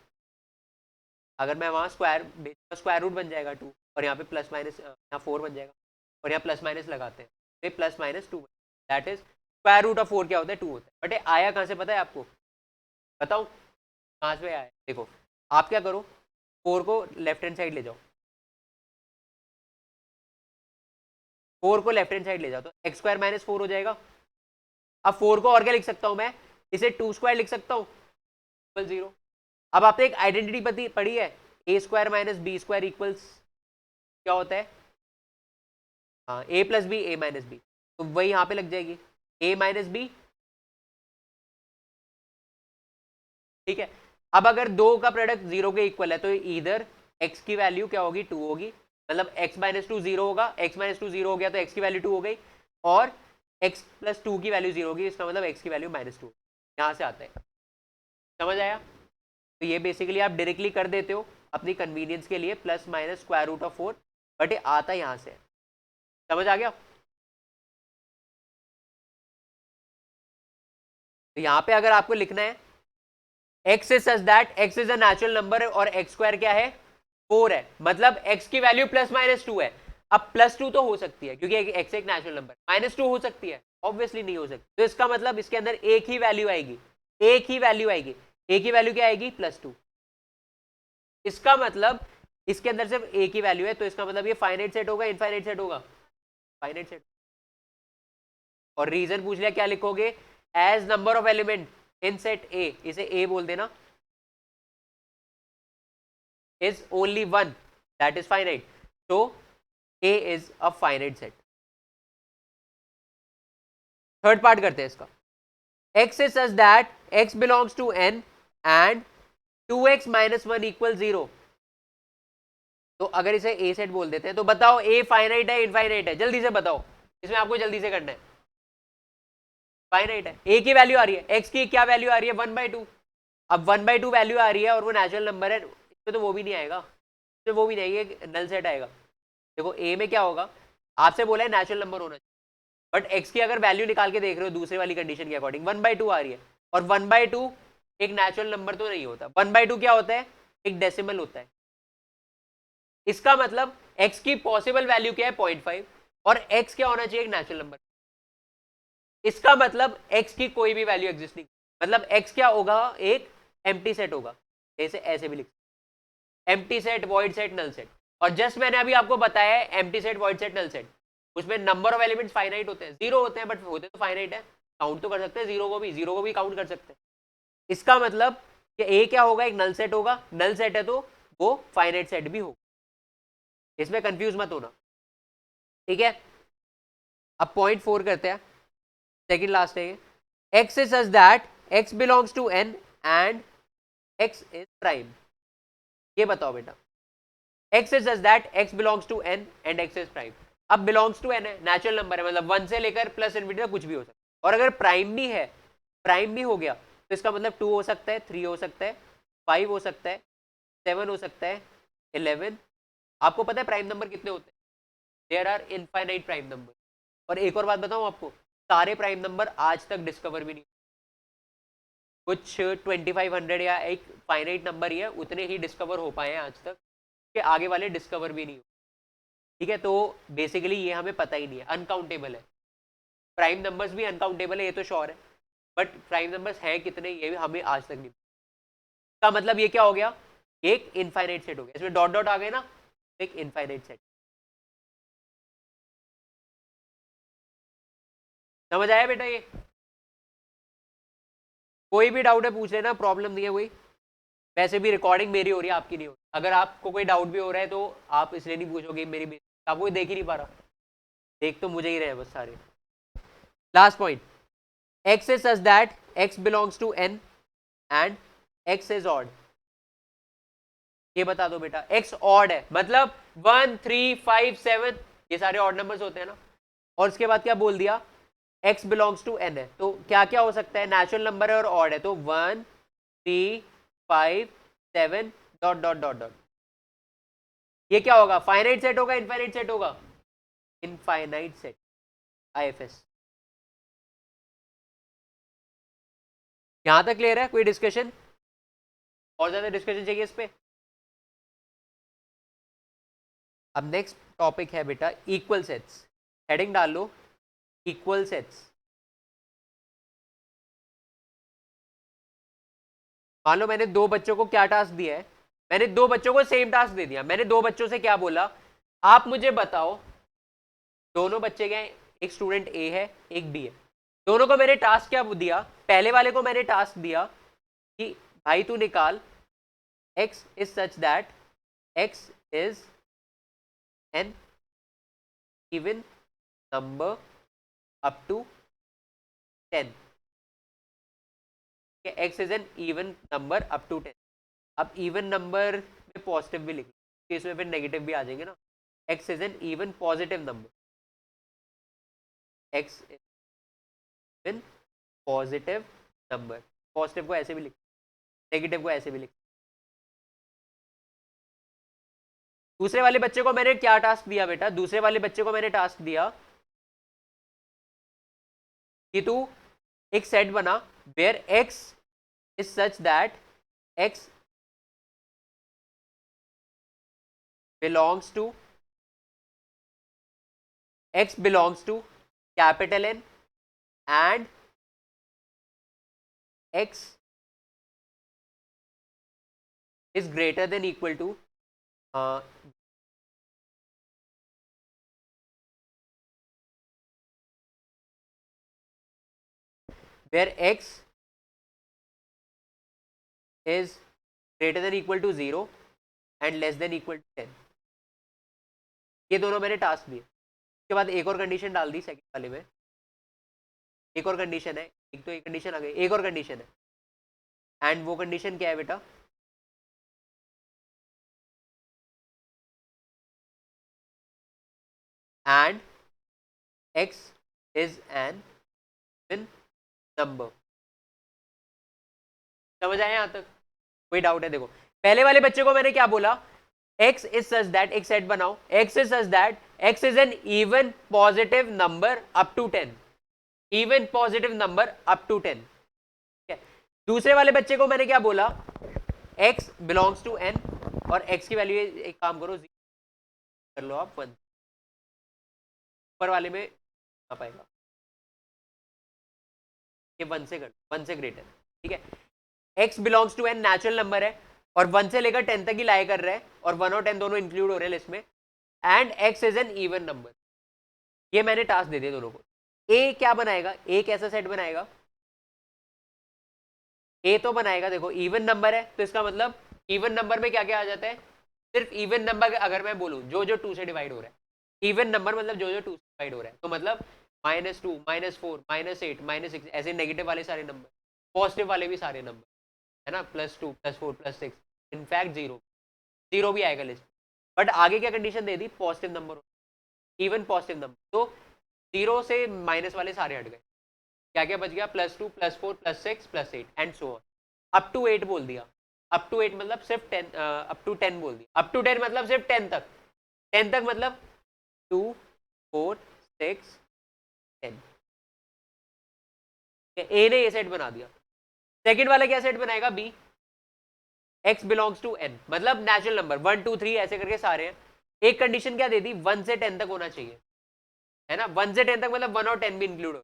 अगर मैं वहाँ स्क्वायर रूट बन जाएगा 2, और यहाँ पे +- यहाँ 4 बन जाएगा, और यहाँ +- लगाते हैं, तो +-2, that is square root of 4 क्या होता है? 2 होता है। बट आया कहाँ से पता है आपको? बताओ कहाँ से आया? देखो आप क्या करो, 4 को लेफ्ट हैंड साइड ले जाओ, 4 को लेफ्ट हैंड साइड ले जाओ, तो x स्क्वायर -4 हो जाएगा। अब 4 को और क्या लिख सकता हूँ मैं? इसे 2 स्क्वायर लिख सकता हूँ, 0। अब आपने एक आइडेंटिटी पढ़ी है, a square -b square equals क्या होता है? हाँ, a + b a - b, तो वही यहाँ पे लग जाएगी, a - b। ठीक है, अब अगर दो का प्रोडक्ट 0 के इक्वल है, तो इधर x की वैल्यू क्या होगी? 2 होगी, मतलब x - 2 0 होगा, x - 2 0 हो गया तो x की वैल्यू 2 हो गई, और x + 2 की वैल्यू 0 होगी, इसका मतलब x की वैल्यू -2। यहाँ से आता है, समझ आया? तो ये बेसिकली आप डायरेक्टली कर देते हो अपनी कन्वीनियंस के लिए, +-√4, बट ये आता यहाँ से, समझ आ गया? तो यहाँ पे अगर आपको लिखना है x is such that x is a natural number, और x स्क्वायर क्या है? 4 है, मतलब x की वैल्यू +-2 है। अब +2 तो हो सकती है, क्योंकि x एक नेचुरल नंबर, -2 हो सकती है? ऑब्वियसली नहीं हो सकती। तो इसका मतलब इसके अंदर एक ही वैल्यू आएगी, एक ही वैल्यू आएगी, एक ही वैल्यू क्या आएगी? +2। इसका मतलब इसके अंदर सिर्फ एक ही वैल्यू है, तो इसका मतलब ये फाइनाइट सेट होगा, इनफाइनाइट सेट होगा? Finite set. और रीजन पूछ लिया, क्या लिखोगे? As number of element in set A, इसे ए बोल देना, is only one that is finite, so A is a finite set। Third part करते हैं इसका। x is such that x belongs to n and 2x - 1 equal 0। तो अगर इसे A set बोल देते हैं, तो बताओ A फाइनाइट है इनफाइनाइट है? जल्दी से बताओ, इसमें आपको जल्दी से करना है। फाइनाइट है, A की वैल्यू आ रही है, x की क्या वैल्यू आ रही है? 1/2। अब 1/2 वैल्यू आ रही है और वो नेचुरल नंबर है, इसमें तो वो भी नहीं आएगा, इसमें वो भी नहीं आएगा, नल सेट आएगा। देखो ए में क्या होगा, आपसे बोला है नेचुरल नंबर होना चाहिए, बट एक्स की अगर वैल्यू निकाल के देख रहे हो दूसरे वाली कंडीशन के अकॉर्डिंग, 1/2 आ रही है, और 1/2 एक नेचुरल नंबर तो नहीं होता। 1/2 क्या होता है? एक डेसिमल होता है। इसका मतलब एक्स की पॉसिबल वैल्यू क्या है? 0.5, और एक्स क्या होना चाहिए? एक नेचुरल नंबर। इसका मतलब एक्स की कोई भी वैल्यू एग्जिस्ट नहीं, मतलब एक्स क्या होगा? एक एम्प्टी सेट होगा। ऐसे ऐसे भी लिख, empty set, void set, null set. और जस्ट मैंने अभी आपको बताया है empty set, void set, null set, उसमें नंबर ऑफ एलिमेंट्स फाइनाइट होते हैं, 0 होते हैं, बट होते तो फाइनाइट है, काउंट तो कर सकते हैं, जीरो को भी काउंट कर सकते हैं। इसका मतलब कि ए क्या होगा? एक नल सेट होगा, नल सेट है तो वो फाइनाइट सेट भी होगा, इसमें कंफ्यूज मत होना। ठीक है, अब पॉइंट 4 करते हैं, सेकंड लास्ट है ये। X is such that X belongs to N and X is prime. ये बताओ बेटा, x is such that x belongs to n and x is prime। अब बिलोंग्स टू एन है, नेचुरल नंबर है, मतलब 1 से लेकर प्लस इन्फिनिटी तक कुछ भी हो सकता है। और अगर प्राइम भी है, प्राइम भी हो गया, तो इसका मतलब 2 हो सकता है, 3 हो सकता है, 5 हो सकता है, 7 हो सकता है, 11। आपको पता है प्राइम नंबर कितने होते हैं? There are infinite prime number. और एक और बात बताऊं आपको, सारे प्राइम नंबर आज तक डिस्कवर भी नहीं, कुछ 2500 या एक फाइनाइट नंबर ही है, उतने ही डिस्कवर हो पाए हैं आज तक, के आगे वाले डिस्कवर भी नहीं हो। ठीक है, तो बेसिकली ये हमें पता ही नहीं है, अनकाउंटेबल है। प्राइम नंबर्स भी अनकाउंटेबल है, ये तो श्योर है, बट प्राइम नंबर्स हैं कितने ये भी हमें आज तक नहीं। का मतलब ये क्या हो गया, एक इनफाइनाइट सेट हो गया, इसमें डॉट डॉट आ गए ना, एक इनफाइनाइट सेट। समझ आया बेटा? ये कोई भी डाउट है पूछ लेना, प्रॉब्लम नहीं है कोई। वैसे भी रिकॉर्डिंग मेरी हो रही है, आपकी नहीं हो रही। अगर आपको कोई डाउट भी हो रहा है तो आप इसलिए नहीं पूछोगे मेरी, आप कोई देख ही नहीं पा रहा, देख तो मुझे ही रहे बस सारे। Last point, x is such that x belongs to n and x is odd। ये बता दो बेटा, x odd है मतलब 1 3 5 7 ये सारे ऑड नंबर्स होते हैं ना। और उसके बाद क्या बोल दिया, x बिलोंग्स टू n है, तो क्या क्या हो सकता है, नेचुरल नंबर है और ऑड है, तो 1 3 5 7 डॉट डॉट डॉट डॉट। ये क्या होगा, फाइनाइट सेट होगा, इनफाइनाइट सेट होगा, इनफाइनाइट सेट, IFS। यहां तक क्लियर है? कोई डिस्कशन, और ज्यादा डिस्कशन चाहिए इस पे? अब नेक्स्ट टॉपिक है बेटा इक्वल सेट्स। हेडिंग डाल लो, इक्वल सेट्स। मान लो मैंने दो बच्चों को क्या टास्क दिया है, मैंने दो बच्चों को सेम टास्क दे दिया। मैंने दो बच्चों से क्या बोला, आप मुझे बताओ, दोनों बच्चे गए, एक स्टूडेंट ए है एक बी है, दोनों को मैंने टास्क क्या दिया, पहले वाले को मैंने टास्क दिया कि भाई तू निकाल x is such that x is an even number up to 10। x is an even number up to 10। अब इवन नंबर में पॉजिटिव भी लिख, इसमें फिर नेगेटिव भी आ जाएंगे ना। x is an even positive number, x even positive number, positive को ऐसे भी लिख, नेगेटिव को ऐसे भी लिख। दूसरे वाले बच्चे को मैंने क्या टास्क दिया बेटा, दूसरे वाले बच्चे को मैंने टास्क दिया कि तू एक सेट बना where x is such that x belongs to capital N and x is greater than equal to where x is greater than equal to 0 and less than equal to 10। ये दोनों मैंने task दिए। उसके बाद एक और condition डाल the second वाले में, एक और कंडीशन है, एक तो एक कंडीशन आ गई, एक और कंडीशन है। एंड वो कंडीशन क्या है बेटा, and x is an even number। समझ आया यहां तक? कोई डाउट है? देखो पहले वाले बच्चे को मैंने क्या बोला, x इज सच दैट, एक सेट बनाओ, x is such that x is an even positive number up to 10, even positive number up to 10। दूसरे वाले बच्चे को मैंने क्या बोला, x बिलोंग्स टू n और x की वैल्यू, एक काम करो कर लो आप 1, ऊपर वाले में आ पाएगा, ये 1 से कर, 1 से ग्रेटर, ठीक है। x belongs to n natural number है और 1 से लेकर 10 तक ही लाई कर रहा है, और 1 और 10 दोनों इंक्लूड हो रहे हैं लिस्ट में, and x is an even number. ये मैंने टास्क दे दिया दोनों को। a क्या बनाएगा, a कैसा सेट बनाएगा, a तो बनाएगा, देखो इवन नंबर है तो इसका मतलब इवन नंबर में क्या क्या आ जाता है, सिर्फ इवन नंबर अगर मैं बोलूं जो जो 2 से डिवाइड हो रहा है, इवन नंबर मतलब जो जो 2 से डिवाइड हो रहा है, तो मतलब -2 -4 -8 -6 ऐसे नेगेटिव वाले सारे नंबर, पॉजिटिव वाले भी सारे नंबर है ना, +2 +4 +6, इनफैक्ट 0 भी आएगा लिस्ट। बट आगे क्या कंडीशन दे दी, positive number, even positive number, तो 0 से माइनस वाले सारे हट गए, क्या क्या बच गया, +2 +4 +6 +8 and so on, up to 8 बोल दिया। अप टू 8 मतलब सिर्फ 10, अप टू 10 बोल दिया, अप टू 10 मतलब सिर्फ 10 तक, 10 तक मतलब 2 4 6 10। ए ने ये सेट बना दिया। सेकंड वाला क्या सेट बनाएगा, B, x belongs to n, मतलब नेचुरल नंबर 1 2 3 ऐसे करके सारे हैं। एक कंडीशन क्या दे दी, 1 से 10 तक होना चाहिए, है ना, 1 से 10 तक मतलब 1 और 10 भी इंक्लूड हो।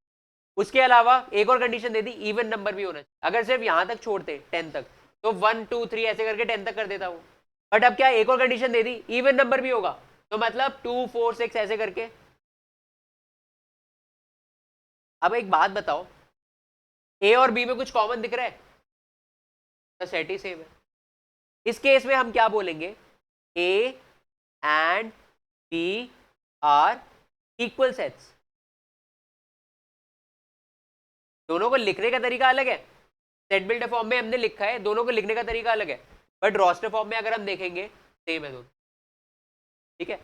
उसके अलावा एक और कंडीशन दे दी, इवन नंबर भी होना चाहिए। अगर सिर्फ यहां तक छोड़ते 10 तक तो 1 2 3 ऐसे करके 10 तक कर देता वो, बट अब क्या एक और कंडीशन दे दी, इवन नंबर भी होगा, तो मतलब 2 4 6 ऐसे करके। अब एक बात बताओ, ए और बी में कुछ कॉमन दिख रहा है, तो सेट ही सेम है। इस केस में हम क्या बोलेंगे, A and B are equal sets. दोनों को लिखने का तरीका अलग है, सेट बिल्डर फॉर्म में हमने लिखा है, दोनों को लिखने का तरीका अलग है, बट रोस्टर फॉर्म में अगर हम देखेंगे सेम है दोनों, ठीक है।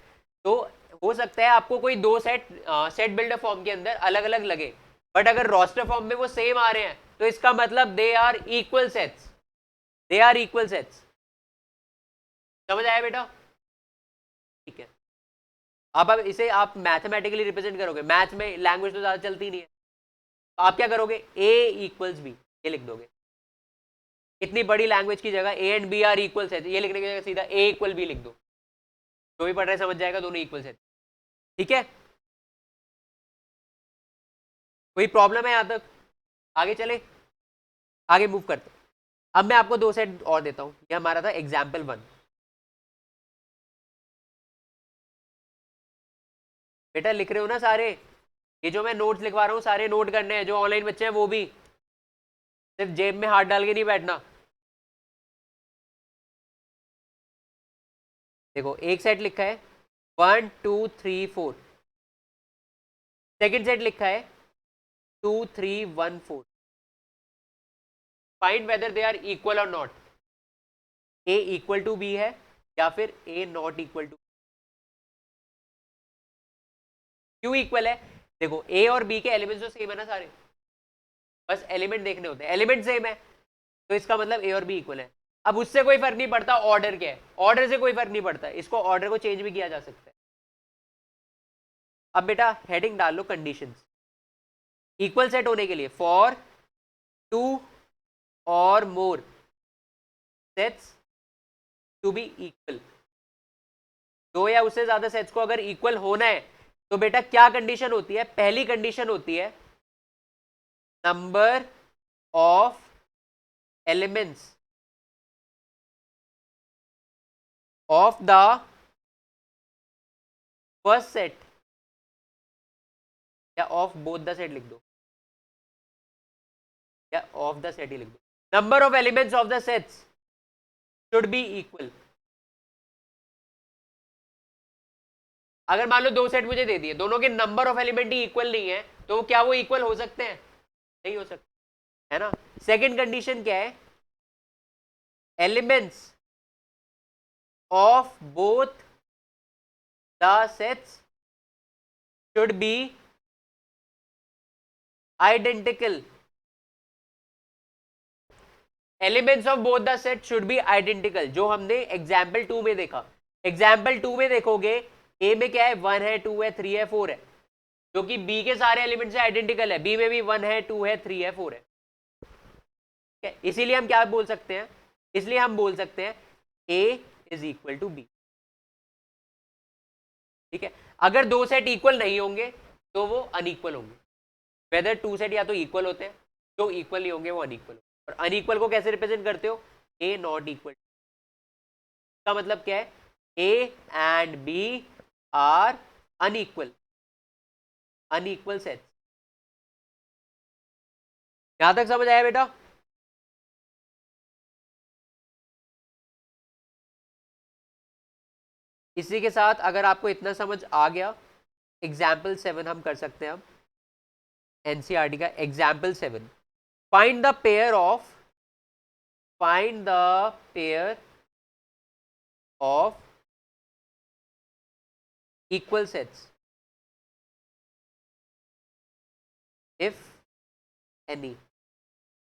तो हो सकता है आपको कोई दो सेट बिल्डर फॉर्म के अंदर अलग अलग लगे, बट अगर रोस्टर फॉर्म में वो सेम आ रहे हैं तो इसका मतलब they are equal sets, they are equal sets. समझ आया बेटा, ठीक है। अब इसे आप मैथमेटिकली रिप्रेजेंट करोगे, मैथ में लैंग्वेज तो ज्यादा चलती नहीं है, तो आप क्या करोगे, ए इक्वल्स बी ये लिख दोगे। इतनी बड़ी लैंग्वेज की जगह A and B are equals है, ये लिखने की जगह सीधा ए इक्वल बी लिख दो, जो भी पढ़ रहे समझ जाएगा दोनों इक्वल्स है, ठीक है। कोई प्रॉब्लम है यहां तक, आगे चले, आगे मूव करते। अब मैं आपको दो सेट और देता हूं, ये हमारा था एग्जाम्पल 1। बेटा लिख रहे हो ना सारे, ये जो मैं नोट्स लिखवा रहा हूँ सारे नोट करने हैं, जो ऑनलाइन बच्चे हैं वो भी, सिर्फ जेब में हाथ डाल के नहीं बैठना। देखो एक सेट लिखा है 1 2 3 4, सेकेंड सेट लिखा है 2 3 1 4। Find whether they are equal और not, A equal to B है या फिर ए नॉट इक्वल टू। क्यों इक्वल है, देखो ए और बी के एलिमेंट्स तो सेम है ना सारे, बस एलिमेंट देखने होते हैं, एलिमेंट सेम है तो इसका मतलब ए और बी इक्वल है। अब उससे कोई फर्क नहीं पड़ता ऑर्डर क्या है, ऑर्डर से कोई फर्क नहीं पड़ता, इसको ऑर्डर को चेंज भी किया जा सकता है। अब बेटा हेडिंग डाल लो कंडीशंस, इक्वल सेट होने के लिए फॉर 2 और मोर सेट्स टू बी इक्वल, दो या उससे ज्यादा सेट्स को अगर इक्वल होना है तो बेटा क्या कंडीशन होती है, पहली कंडीशन होती है number of elements of the first set, या ऑफ बोथ द सेट लिख दो, या ऑफ द सेट ही लिख दो, number of elements of the sets should be equal. अगर मान लो दो सेट मुझे दे दिए, दोनों के number of element he equal नहीं है, तो क्या वो इक्वल हो सकते हैं, नहीं हो सकते, है ना। सेकंड कंडीशन क्या है, elements of both the sets should be identical, elements of both the set should be identical, जो हमने एग्जाम्पल 2 में देखा। एग्जाम्पल 2 में देखोगे ए में क्या है, 1 है 2 है 3 है 4 है, जो कि बी के सारे एलिमेंट से आइडेंटिकल है, बी में भी 1 है 2 है 3 है 4 है, इसीलिए हम क्या बोल सकते हैं, इसलिए हम बोल सकते हैं ए इज इक्वल टू बी, ठीक है। अगर दो सेट इक्वल नहीं होंगे तो वो अनइक्वल होंगे, वेदर टू सेट या तो इक्वल होते हैं, जो इक्वल नहीं होंगे वो अनइक्वल होंगे। और अनइक्वल को कैसे रिप्रेजेंट करते हो, ए नॉट इक्वल, का मतलब क्या है, A and B are unequal, unequal sets. यहां तक समझ आया बेटा, इसी के साथ अगर आपको इतना समझ आ गया, एग्जाम्पल 7 हम कर सकते हैं। अब एनसीईआरटी का example 7, find the pair of, find the pair of equal sets, if any,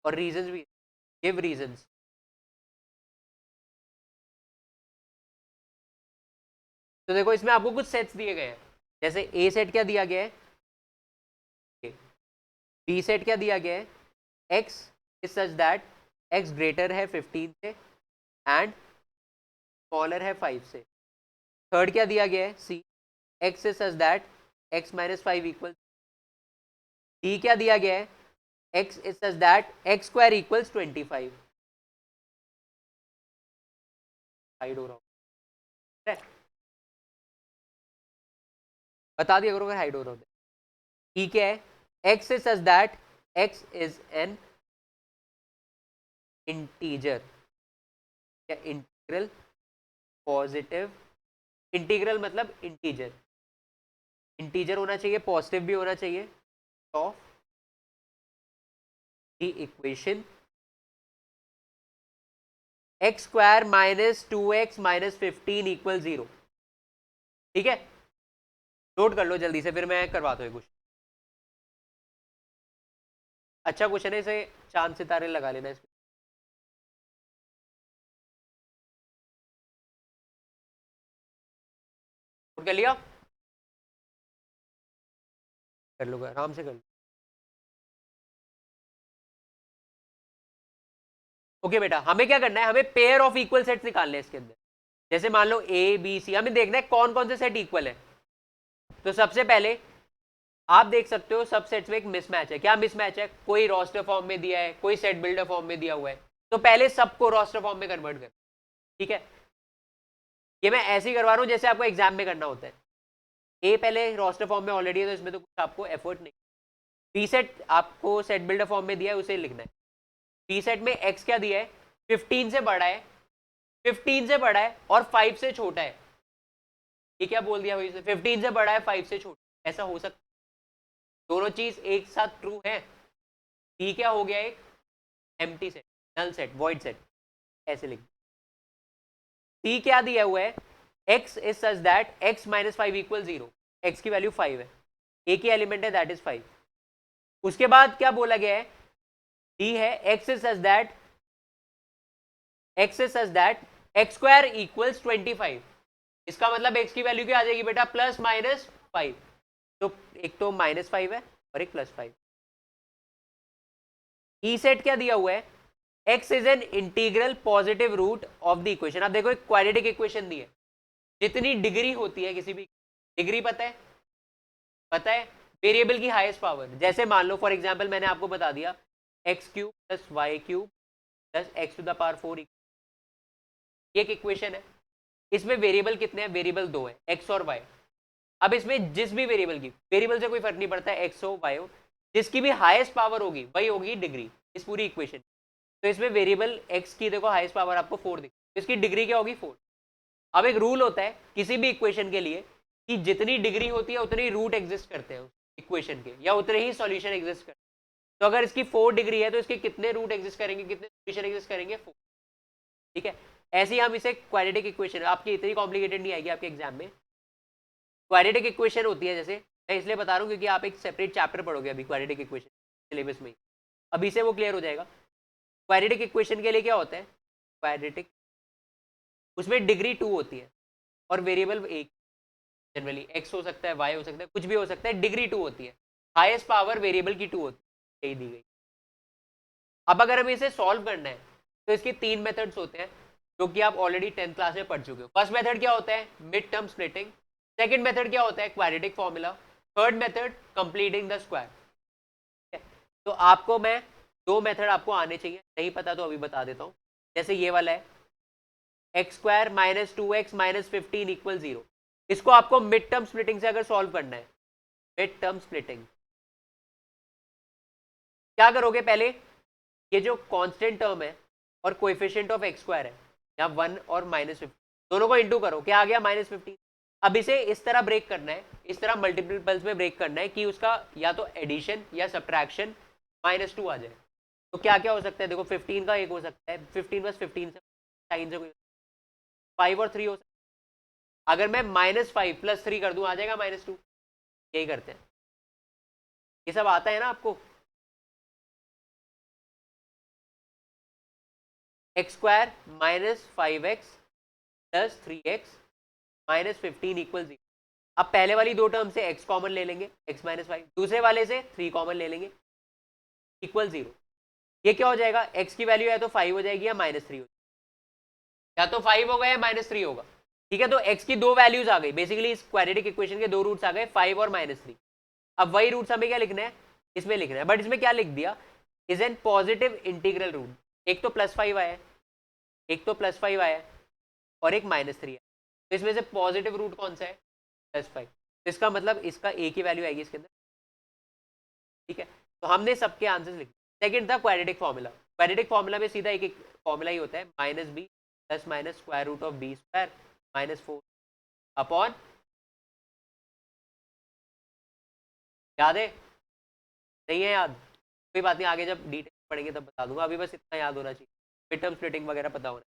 और रीजंस भी, गिव रीजंस। तो देखो इसमें आपको कुछ सेट्स दिए गए हैं, जैसे ए सेट क्या दिया गया है, बी सेट क्या दिया गया है, X is such that x greater है 15 से एंड स्मॉलर है 5 से। थर्ड क्या दिया गया है, C, X is such that X minus 5 equal. D क्या दिया गया है, X is such that X square equals 25। Hide हो रहा हूँ, बता दिया करो अगर हाइड हो रहा हो। ठीक है, X is such that x is N integer या इंटीग्रल पॉजिटिव, इंटीग्रल मतलब इंटीजर, इंटीजर होना चाहिए, पॉजिटिव भी होना चाहिए, of the equation x square minus 2x minus 15 equal 0। ठीक है, नोट कर लो जल्दी से, फिर मैं करवाता हूँ कुछ अच्छा क्वेश्चन है, इसे चांद सितारे लगा लेना इसमें। नोट कर लिया, कर लो आराम से कर लो। ओके बेटा, हमें क्या करना है, हमें पेयर ऑफ इक्वल सेट्स निकालने हैं इसके अंदर। जैसे मान लो ए बी सी, हमें देखना है कौन कौन से सेट इक्वल है। तो सबसे पहले आप देख सकते हो सब सेट्स में एक मिसमैच है। क्या मिसमैच है, कोई रोस्टर फॉर्म में दिया है, कोई सेट बिल्डर फॉर्म में दिया हुआ है। तो पहले सबको रोस्टर फॉर्म में कन्वर्ट कर, ठीक है। ये मैं ऐसे ही करवा रहा हूँ जैसे आपको एग्जाम में करना होता है। ए पहले रोस्टर फॉर्म में ऑलरेडी है, तो इसमें तो कुछ आपको एफर्ट नहीं। बी सेट आपको सेट बिल्डर फॉर्म में दिया है, उसे लिखना है। बी सेट में एक्स क्या दिया है, 15 से बड़ा है, 15 से बड़ा है और 5 से छोटा है। ये क्या बोल दिया भाई, 15 से बड़ा है 5 से छोटा, ऐसा हो सकता, दोनों चीज एक साथ ट्रू है। डी क्या हो गया, एक empty set, null set, void set, ऐसे लिख। सी क्या दिया हुआ है, X is such that X minus 5 equal 0, X की वैल्यू 5 है, एक ही एलिमेंट है दैट इज 5। उसके बाद क्या बोला गया है, डी है X is such that X square equals 25। इसका मतलब एक्स की वैल्यू क्या आ जाएगी बेटा, प्लस माइनस 5। तो एक तो -5 है और एक +5। ई सेट क्या दिया हुआ है, X is an integral positive root of the equation. अब देखो एक क्वाड्रेटिक इक्वेशन दी है, जितनी डिग्री होती है किसी भी, डिग्री पता है, वेरिएबल की हाईएस्ट पावर। जैसे मान लो फॉर एग्जांपल मैंने आपको बता दिया X cube plus Y cube plus X to the power 4, ये एक इक्वेशन है। इसमें वेरिएबल कितने हैं, वेरिएबल 2 है, एक्स और वाई। अब इसमें जिस भी वेरिएबल की, वेरिएबल से कोई फर्क नहीं पड़ता है, एक्स हो वाई हो, जिसकी भी हाईएस्ट पावर होगी वही होगी डिग्री इस पूरी इक्वेशन। तो इसमें वेरिएबल एक्स की देखो हाईएस्ट पावर आपको 4 दिख, इसकी डिग्री क्या होगी 4। अब एक रूल होता है किसी भी इक्वेशन के लिए कि जितनी डिग्री होती है उतने ही रूट एग्जिस्ट करते हैं इक्वेशन के, या उतने ही सॉल्यूशन एग्जिस्ट करते हैं। तो अगर इसकी 4 डिग्री है तो इसके कितने रूट एग्जिस्ट करेंगे, कितने सॉल्यूशन एग्जिस्ट करेंगे, 4। ठीक है, ऐसे ही हम इसे क्वाड्रेटिक इक्वेशन, आपकी इतनी कॉम्प्लिकेटेड नहीं आएगी आपके एग्जाम में। क्वाड्रेटिक इक्वेशन होती है, जैसे मैं इसलिए बता रहा हूँ क्योंकि आप एक सेपरेट चैप्टर पढ़ोगे अभी क्वाड्रेटिक इक्वेशन सिलेबस में, अभी से वो क्लियर हो जाएगा। क्वाड्रेटिक इक्वेशन के लिए क्या होता है, क्वाड्रेटिक, उसमें डिग्री 2 होती है और वेरिएबल एक, जनरली एक्स हो सकता है, वाई हो सकता है, कुछ भी हो सकता है, डिग्री 2 होती है, हाईएस्ट पावर वेरिएबल की 2 होती है, यही दी गई। अब अगर हमें इसे सॉल्व करना है तो इसके 3 मेथड्स होते हैं जो कि आप ऑलरेडी 10th क्लास में पढ़ चुके हो। फर्स्ट मेथड क्या होता है, mid term splitting. Second method क्या होता है, quadratic formula. Third method completing the square. तो आपको मैं 2 मेथड आपको आने चाहिए, नहीं पता तो अभी बता देता हूँ। जैसे ये वाला है x square minus 2x minus 15 equal 0, इसको आपको मिड टर्म स्प्लिटिंग से अगर सॉल्व करना है, मिड टर्म स्प्लिटिंग क्या करोगे, पहले ये जो कांस्टेंट टर्म है और कोएफिशिएंट ऑफ एक्स स्क्वायर है, यहाँ 1 और -15 दोनों को इंटू करो, क्या आ गया -15। अब इसे इस तरह ब्रेक करना है, इस तरह मल्टीपल्स में ब्रेक करना है कि उसका या तो एडिशन या सब्ट्रैक्शन -2 आ जाए। तो क्या क्या हो सकता है, देखो 15 का एक हो सकता है, 15 + 15 से साइन से कोई 5 और 3 हो सकता है। अगर मैं -5 + 3 कर दूं आ जाएगा -2, यही करते हैं। ये सब आता है ना आपको। X square minus 5x plus 3x minus 15 equal 0। अब पहले वाली दो टर्म से x कॉमन ले लेंगे, x माइनस 5, दूसरे वाले से 3 कॉमन ले लेंगे, इक्वल 0। ये क्या हो जाएगा, x की वैल्यू है तो 5 हो जाएगी या माइनस 3 हो जाएगी, या तो 5 होगा या माइनस 3 होगा। ठीक है, तो x की दो वैल्यूज आ गई, बेसिकली इस क्वाड्रेटिक इक्वेशन के दो रूट्स आ गए, 5 और माइनस 3। अब वही रूट्स हमें क्या लिखना है, इसमें लिखना है, बट इसमें क्या लिख दिया, is an positive integral root. एक तो +5 आया है, एक तो +5 आया है, और एक -3 है, तो इसमें से पॉजिटिव रूट कौन सा है, +5। तो इसका मतलब इसका a की वैल्यू आएगी इसके अंदर। ठीक है, तो हमने सबके आंसर्स लिखे। सेकंड था क्वाड्रेटिक फॉर्मूला। क्वाड्रेटिक फॉर्मूला में सीधा एक फॉर्मूला ही होता है, -b plus minus square root of b square -4 upon, याद है, नहीं है याद, कोई बात नहीं, आगे जब डिटेल पढ़ेंगे तब बता दूंगा, अभी बस इतना याद होना चाहिए, मिड टर्म स्प्लिटिंग वगैरह पता होना,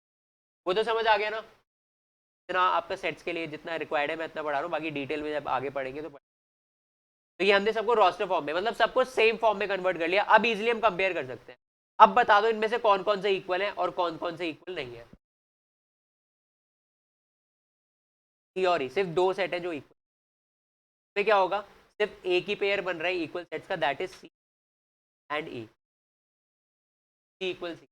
वो तो समझ आ गया ना। इतना आपका सेट्स के लिए जितना रिक्वायर्ड है मैं इतना पढ़ा रहा हूँ, बाकी डिटेल में जब आगे पढ़ेंगे तो ये हमने सबको रोस्टर फॉर्म में, मतलब सबको सेम फॉर्म में कन्वर्ट कर लिया। अब इजीली हम कंपेयर कर सकते हैं। अब बता दो इनमें से कौन कौन से इक्वल है और कौन कौन से इक्वल नहीं है। थ्योरी सिर्फ दो सेट है जो इक्वल, में क्या होगा, सिर्फ एक ही पेयर बन रहा है इक्वल सेट्स का, that is C and E, C equal C.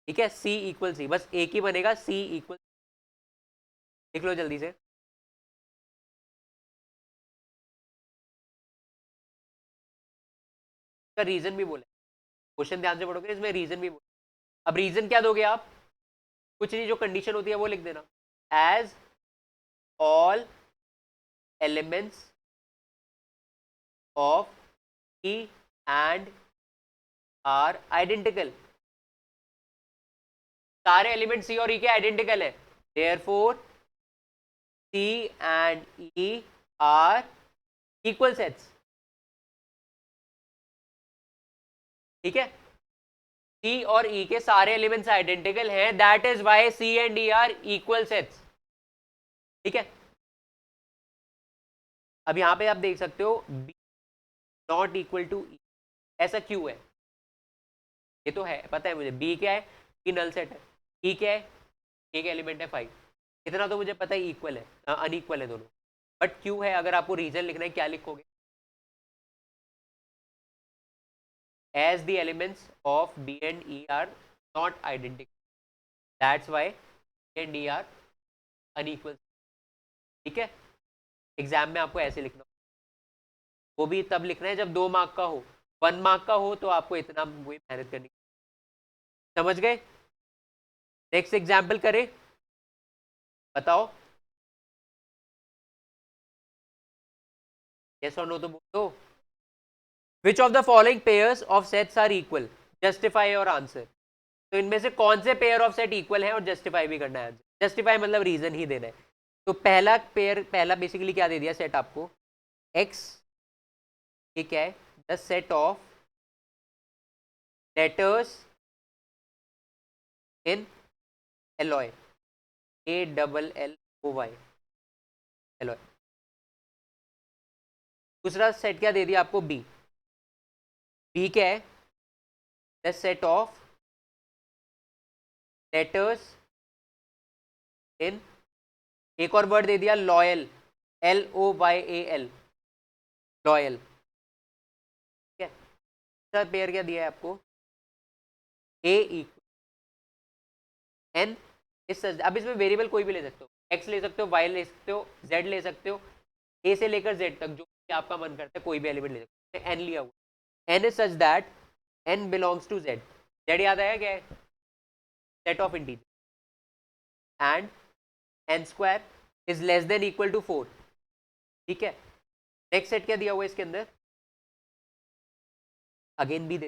ठीक है, सी इक्वल सी, बस एक ही बनेगा, सी इक्वल। लिख लो जल्दी से। इसका रीजन भी बोला, क्वेश्चन ध्यान से पढ़ोगे इसमें रीजन भी बोला। अब रीजन क्या दोगे आप, कुछ नहीं, जो कंडीशन होती है वो लिख देना, as all elements of E and are identical, सारे एलिमेंट सी और ई के आइडेंटिकल है, therefore C and E are equal sets. ठीक है, सी और ई के सारे एलिमेंट्स आइडेंटिकल हैं, that is why C and E are equal sets. ठीक है, अब यहां पे आप देख सकते हो B not equal to E, ऐसा क्यों है, ये तो है पता है मुझे, बी क्या है कि नल सेट है, ई क्या है, एक एलिमेंट है 5, इतना तो मुझे पता है इक्वल है, अनइक्वल है दोनों, बट क्यों है, अगर आपको रीजन लिखना है क्या लिखोगे, as the elements of B and E are not identical, that's why B and E are unequal। ठीक है, एग्जाम में आपको ऐसे लिखना, वो भी तब लिखना है जब 2 मार्क का हो, 1 मार्क का हो तो आपको इतना वही मेहनत करनी। समझ गए, नेक्स्ट एग्जाम्पल करें, बताओ, यस और नो तो बोल दो। Which of the following pairs of sets are equal, justify your answer. तो इनमें से कौन से पेयर ऑफ सेट इक्वल है और जस्टिफाई भी करना है, जस्टिफाई मतलब रीजन ही देना है। तो पहला पेयर, पहला बेसिकली क्या दे दिया सेट आपको, एक्स, ये क्या है, the set of letters in alloy, ALLOY, alloy. दूसरा सेट क्या दे दिया आपको, बी, बी क्या है, द सेट ऑफ लेटर्स इन, एक और वर्ड दे दिया लॉयल, LOYAL, लॉयल। ठीक है, दूसरा पेयर क्या दिया है आपको, ए इक्वल एन इस, अब इसमें वेरिएबल कोई भी ले सकते हो, एक्स ले सकते हो, वाई ले सकते हो, जेड ले सकते हो, ए से लेकर जेड तक जो भी आपका मन करता है कोई भी एलिमेंट ले सकते हो, एन लिया हुआ, N is such that N belongs to Z, Z याद आया क्या है, set of integer, and N square is less than equal to 4। ठीक है, नेक्स्ट सेट क्या दिया हुआ है इसके अंदर, अगेन बी दे,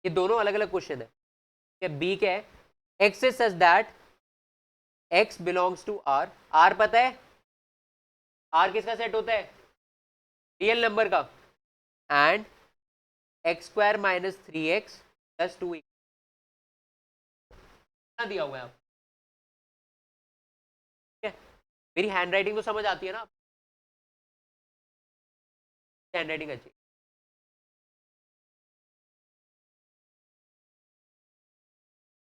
ये दोनों अलग अलग क्वेश्चन है, बी क्या है, X is such that X belongs to R, R पता है, आर किसका सेट होता है, रियल नंबर का, and X square minus 3x plus 2 दिया हुआ है आप। ठीक है, मेरी हैंड राइटिंग तो समझ आती है ना, हैंडराइटिंग अच्छी,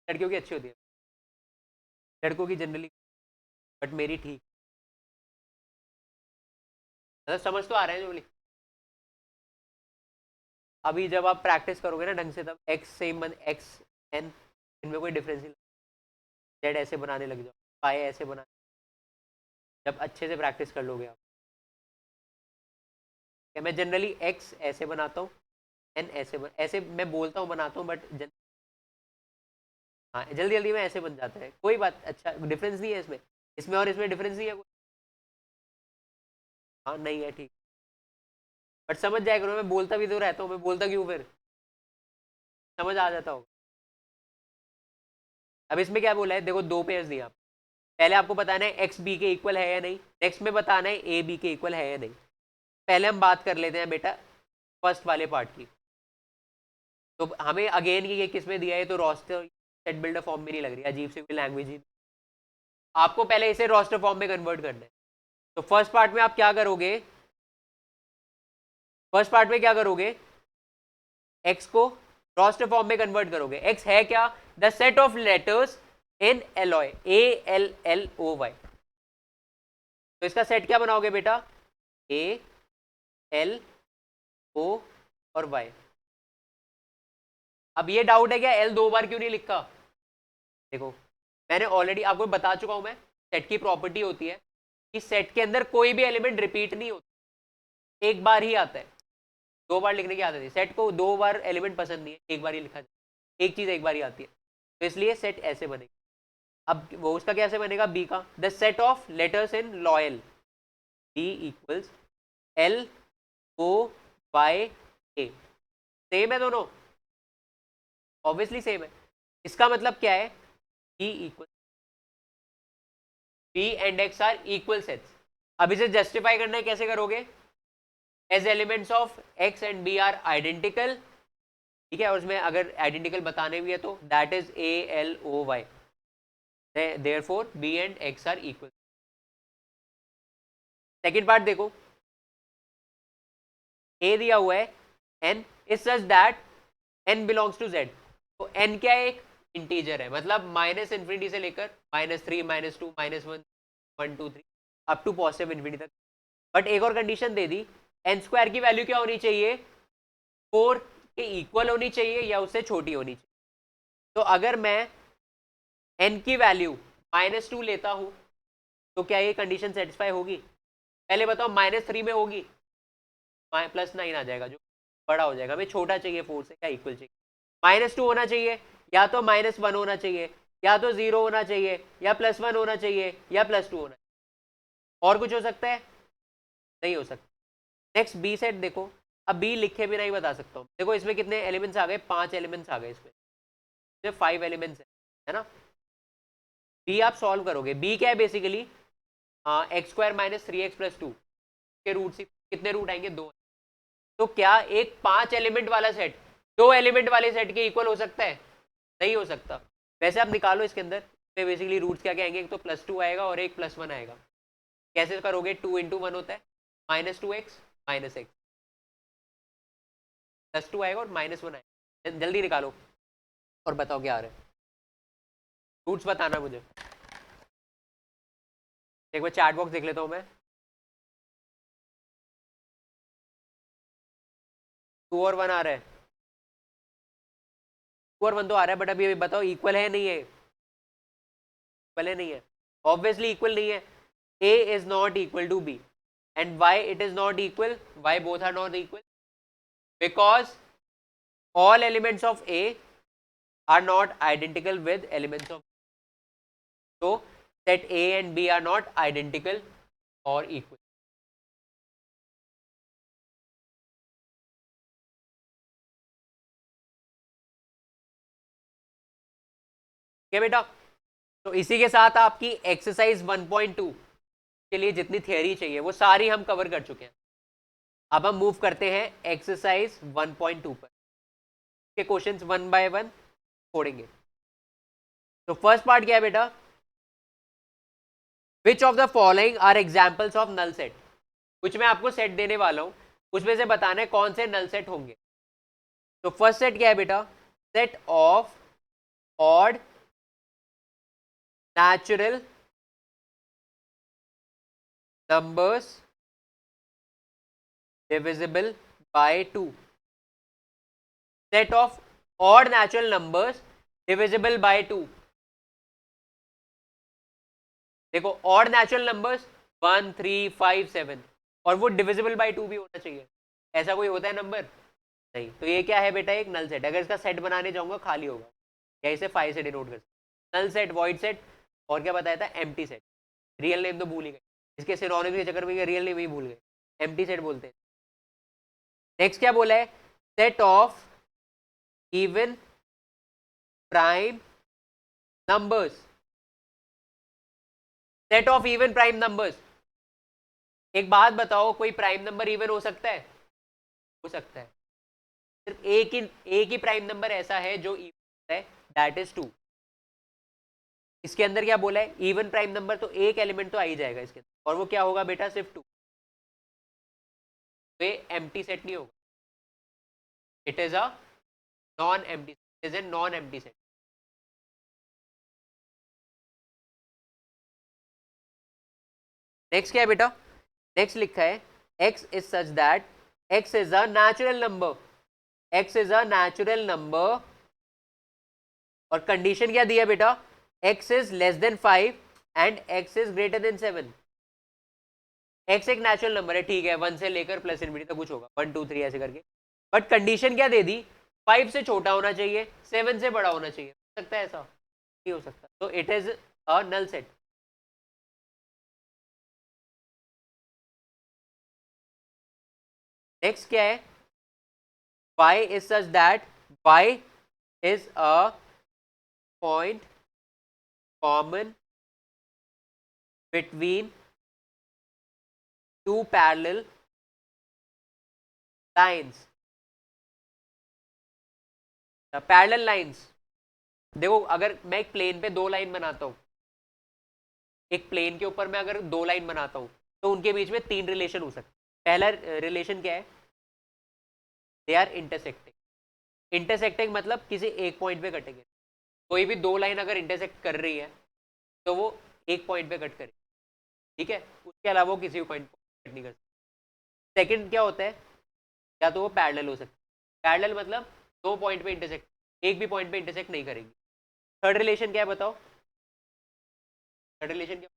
लड़कियों की अच्छी होती है, लड़कों की जनरली, बट मेरी ठीक, मतलब समझ तो आ रहा है जो बोली। अभी जब आप प्रैक्टिस करोगे ना ढंग से, तब एक्स सेम एक्स एन, इनमें कोई डिफरेंस नहीं, जेड ऐसे बनाने लग जाओ, पाए ऐसे बना, जब अच्छे से प्रैक्टिस कर लोगे आप। क्या मैं जनरली एक्स ऐसे बनाता हूँ, एन ऐसे मैं बोलता हूँ बनाता हूँ, बट हाँ जल्दी जल्दी में ऐसे बन जाता है, कोई बात, अच्छा डिफरेंस नहीं है इसमें, इसमें और इसमें डिफरेंस नहीं है कोई। हाँ नहीं है ठीक, बट समझ जाएगा ना, मैं बोलता भी तो रहता हूँ, मैं बोलता क्यों फिर, समझ आ जाता होगा। अब इसमें क्या बोला है, देखो दो पेयर्स दिया, पहले आपको बताना है एक्स बी के इक्वल है या नहीं, नेक्स्ट में बताना है ए बी के इक्वल है या नहीं। पहले हम बात कर लेते हैं बेटा फर्स्ट वाले पार्ट की। तो हमें अगेन ये किस में दिया है, तो रोस्टर सेट बिल्डर फॉर्म में नहीं लग रही, अजीब सी कोई लैंग्वेज ही, आपको पहले इसे रोस्टर फॉर्म में कन्वर्ट करना है। तो फर्स्ट पार्ट में आप क्या करोगे, फर्स्ट पार्ट में क्या करोगे, एक्स को रोस्टर फॉर्म में कन्वर्ट करोगे। एक्स है क्या, the set of letters in alloy, A L L O Y, तो इसका सेट क्या बनाओगे बेटा, ए एल ओ और वाई। अब ये डाउट है क्या एल दो बार क्यों नहीं लिखा, देखो मैंने ऑलरेडी आपको बता चुका हूं, मैं सेट की प्रॉपर्टी होती है कि सेट के अंदर कोई भी एलिमेंट रिपीट नहीं होता, एक बार ही आता है, दो बार लिखने की आदत है, सेट को दो बार एलिमेंट पसंद नहीं है, एक बार ही लिखा जाए, एक चीज एक बार ही आती है, तो इसलिए सेट ऐसे बनेगा। अब वो उसका कैसे बनेगा, बी का, the set of letters in loyal, B equals L O Y A, same है दोनों, ऑब्वियसली सेम है। इसका मतलब क्या है, B equal, B and X are equal sets. अब इसे जस्टिफाई करना है, कैसे करोगे, as elements of X and B are identical, ठीक है, और उसमें अगर आइडेंटिकल बताने भी है तो that is A L O Y, therefore B and X are equal. Second part देखो, ए दिया हुआ है N is such that N belongs to Z, तो एन क्या है, एक इंटीजर है, मतलब माइनस इन्फिनिटी से लेकर -3 -2 -1 1 2 3 अप टू पॉजिटिव इन्फिनिटी तक। बट एक और कंडीशन दे दी, एन स्क्वायर की वैल्यू क्या होनी चाहिए, 4 के इक्वल होनी चाहिए या उससे छोटी होनी चाहिए। तो अगर मैं एन की वैल्यू -2 लेता हूं, तो क्या ये कंडीशन सेटिस्फाई होगी, पहले बताओ, -3 में होगी, +9 आ जाएगा, जो बड़ा हो जाएगा, हमें छोटा चाहिए 4 से, क्या इक्वल चाहिए, -2 होना चाहिए, या तो -1 होना चाहिए, या तो 0 होना चाहिए, या +1 होना चाहिए, या +2 होना चाहिए, और कुछ हो सकता है, नहीं हो सकता। नेक्स्ट बी सेट देखो, अब बी लिखे भी नहीं बता सकता हूँ, देखो इसमें कितने एलिमेंट्स आ गए, 5 एलिमेंट्स आ गए, इसमें सिर्फ 5 एलिमेंट्स है ना। बी आप सॉल्व करोगे, बी क्या है बेसिकली, एक्स स्क्वायर -3x+2 के रूट से कितने रूट आएंगे, 2। तो क्या एक 5 एलिमेंट वाला सेट 2 एलिमेंट वाले सेट के इक्वल हो सकता है, नहीं हो सकता। वैसे आप निकालो इसके अंदर, तो बेसिकली रूट्स क्या क्या आएंगे, एक तो +2 आएगा और एक +1 आएगा, कैसे करोगे, 2 × 1 होता है, -2x -x, +2 आएगा और -1 आएगा, जल्दी निकालो और बताओ क्या आ रहा है, रूट्स बताना मुझे, एक बार चैट बॉक्स देख लेता हूँ मैं, 2 और 1 आ रहा है, 2 और 1 तो आ रहा है, बट अभी बताओ इक्वल है नहीं है, इक्वल है नहीं है, ऑब्वियसली इक्वल नहीं है, a is not equal to b, and why it is not equal, why both are not equal, because all elements of a are not identical with elements of, so set a and b are not identical or equal। क्या बेटा, तो इसी के साथ आपकी exercise 1.2 के लिए जितनी थियरी चाहिए वो सारी हम कवर कर चुके हैं। अब हम मूव करते हैं एक्सरसाइज 1.2 पर, के क्वेश्चंस 1 बाय 1 छोड़ेंगे। तो फर्स्ट पार्ट क्या है बेटा, which of the following are examples of null set, कुछ मैं आपको सेट देने वाला हूं, उसमें से बताना है कौन से नल सेट होंगे। तो फर्स्ट सेट क्या है बेटा, set of odd natural numbers divisible by 2। Set of odd natural numbers divisible by 2। देखो ऑड नेचुरल नंबर्स 1 3 5 7, और वो डिविजिबल बाय 2 भी होना चाहिए। ऐसा कोई होता है नंबर? नहीं। तो ये क्या है बेटा, एक नल सेट। अगर इसका सेट बनाने जाऊंगा खाली होगा, या इसे 5 से डिनोट कर, नल सेट, वॉइड सेट, और क्या बताया था, एम्प्टी सेट। रियल नेम तो भूल ही गए, इसके सिनोनिम्स के चक्कर में रियल नेम ही भूल गए, एम्प्टी सेट बोलते हैं। नेक्स्ट क्या बोला है, set of even prime numbers. Set of even prime numbers. एक बात बताओ, कोई प्राइम नंबर इवन हो सकता है? हो सकता है। सिर्फ एक ही प्राइम नंबर ऐसा है जो इवन है, दैट इज 2। इसके अंदर क्या बोला है, इवन प्राइम नंबर, तो एक एलिमेंट तो आ ही जाएगा इसके अंदर, और वो क्या होगा बेटा, सिर्फ 2। तो ये एम्प्टी सेट नहीं होगा, it is a non empty, is a non empty set. Next क्या है बेटा, नेक्स्ट लिखा है x is such that x is a natural number, x is a natural number, और कंडीशन क्या दिया बेटा, x is less then 5 and x is greater than 7। x एक नेचुरल नंबर है, ठीक है, 1 से लेकर प्लस इनफिनिटी तक कुछ होगा, 1 2 3 ऐसे करके, बट कंडीशन क्या दे दी, 5 से छोटा होना चाहिए, 7 से बड़ा होना चाहिए। हो सकता है ऐसा? नहीं हो सकता, तो it is a null set. Next क्या है, y is such that y is a point common between two parallel lines। Parallel lines, देखो अगर मैं एक प्लेन पे दो लाइन बनाता हूं, एक प्लेन के ऊपर मैं अगर दो लाइन बनाता हूं, तो उनके बीच में तीन रिलेशन हो सकते हैं। पहला रिलेशन क्या है, दे आर इंटरसेक्टिंग। इंटरसेक्टिंग मतलब किसी एक पॉइंट पे कटेंगे। कोई भी दो लाइन अगर इंटरसेक्ट कर रही है तो वो एक पॉइंट पे कट करेगी, ठीक है, उसके अलावा वो किसी भी पॉइंट पे कट नहीं कर सकती। सेकंड क्या होता है, या तो वो पैरेलल हो सकती है, पैरेलल मतलब दो पॉइंट पे इंटरसेक्ट, एक भी पॉइंट पे इंटरसेक्ट नहीं करेंगी। थर्ड रिलेशन क्या है बताओ, थर्ड रिलेशन क्या,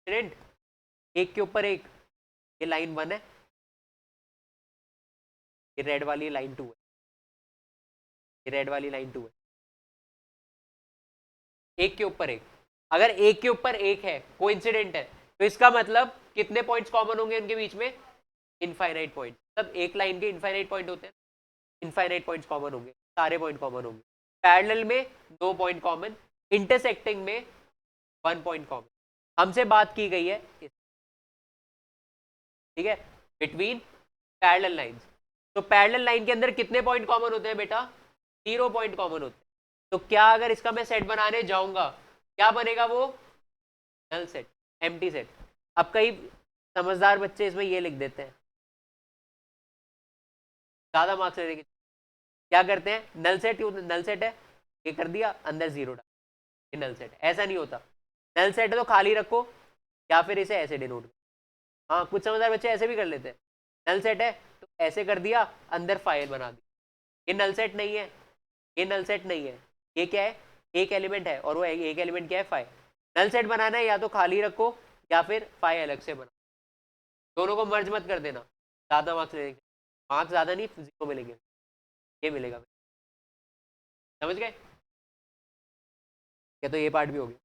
इंसिडेंट, एक के ऊपर एक, ये लाइन 1 है, ये रेड वाली लाइन 2 है, ये रेड वाली लाइन 2 है, एक के ऊपर एक। अगर एक के ऊपर एक है, कोइंसिडेंट है, तो इसका मतलब कितने पॉइंट्स कॉमन होंगे उनके बीच में, इनफाइनाइट पॉइंट। मतलब एक लाइन के इनफाइनाइट पॉइंट होते हैं, इनफाइनाइट पॉइंट्स कॉमन होंगे, सारे पॉइंट कॉमन होंगे। पैरेलल में दो पॉइंट कॉमन, इंटरसेक्टिंग में वन पॉइंट कॉमन। हमसे बात की गई है ठीक है, बिटवीन पैरेलल लाइंस। तो पैरेलल लाइन के अंदर कितने पॉइंट कॉमन होते हैं बेटा, 0 पॉइंट कॉमन होते हैं। तो क्या अगर इसका मैं सेट बनाने जाऊंगा, क्या बनेगा वो, नल सेट, एम्प्टी सेट। अब कई समझदार बच्चे इसमें ये लिख देते हैं, ज्यादा मार्क्स लेने की, क्या करते हैं, नल सेट, नल सेट है, ये कर दिया, अंदर जीरो डाल, ये नल सेट है। ऐसा नहीं होता, नल सेट है तो खाली रखो, या फिर इसे ऐसे डिनोट। हाँ, कुछ समझदार बच्चे ऐसे भी कर लेते हैं, नल सेट है तो ऐसे कर दिया, अंदर फाइल बना दी, ये नल सेट नहीं है, ये नल सेट नहीं है, ये क्या है, एक एलिमेंट है, और वो एक एलिमेंट क्या है, फाइव। नल सेट बनाना है या तो खाली रखो, या फिर फाइव अलग से बना, दोनों को मर्ज मत कर देना, ज्यादा मार्क्स लेंगे, मार्क्स ज्यादा नहीं, जीरो मिलेंगे, ये मिलेगा। समझ गए क्या, तो ये पार्ट भी हो गया।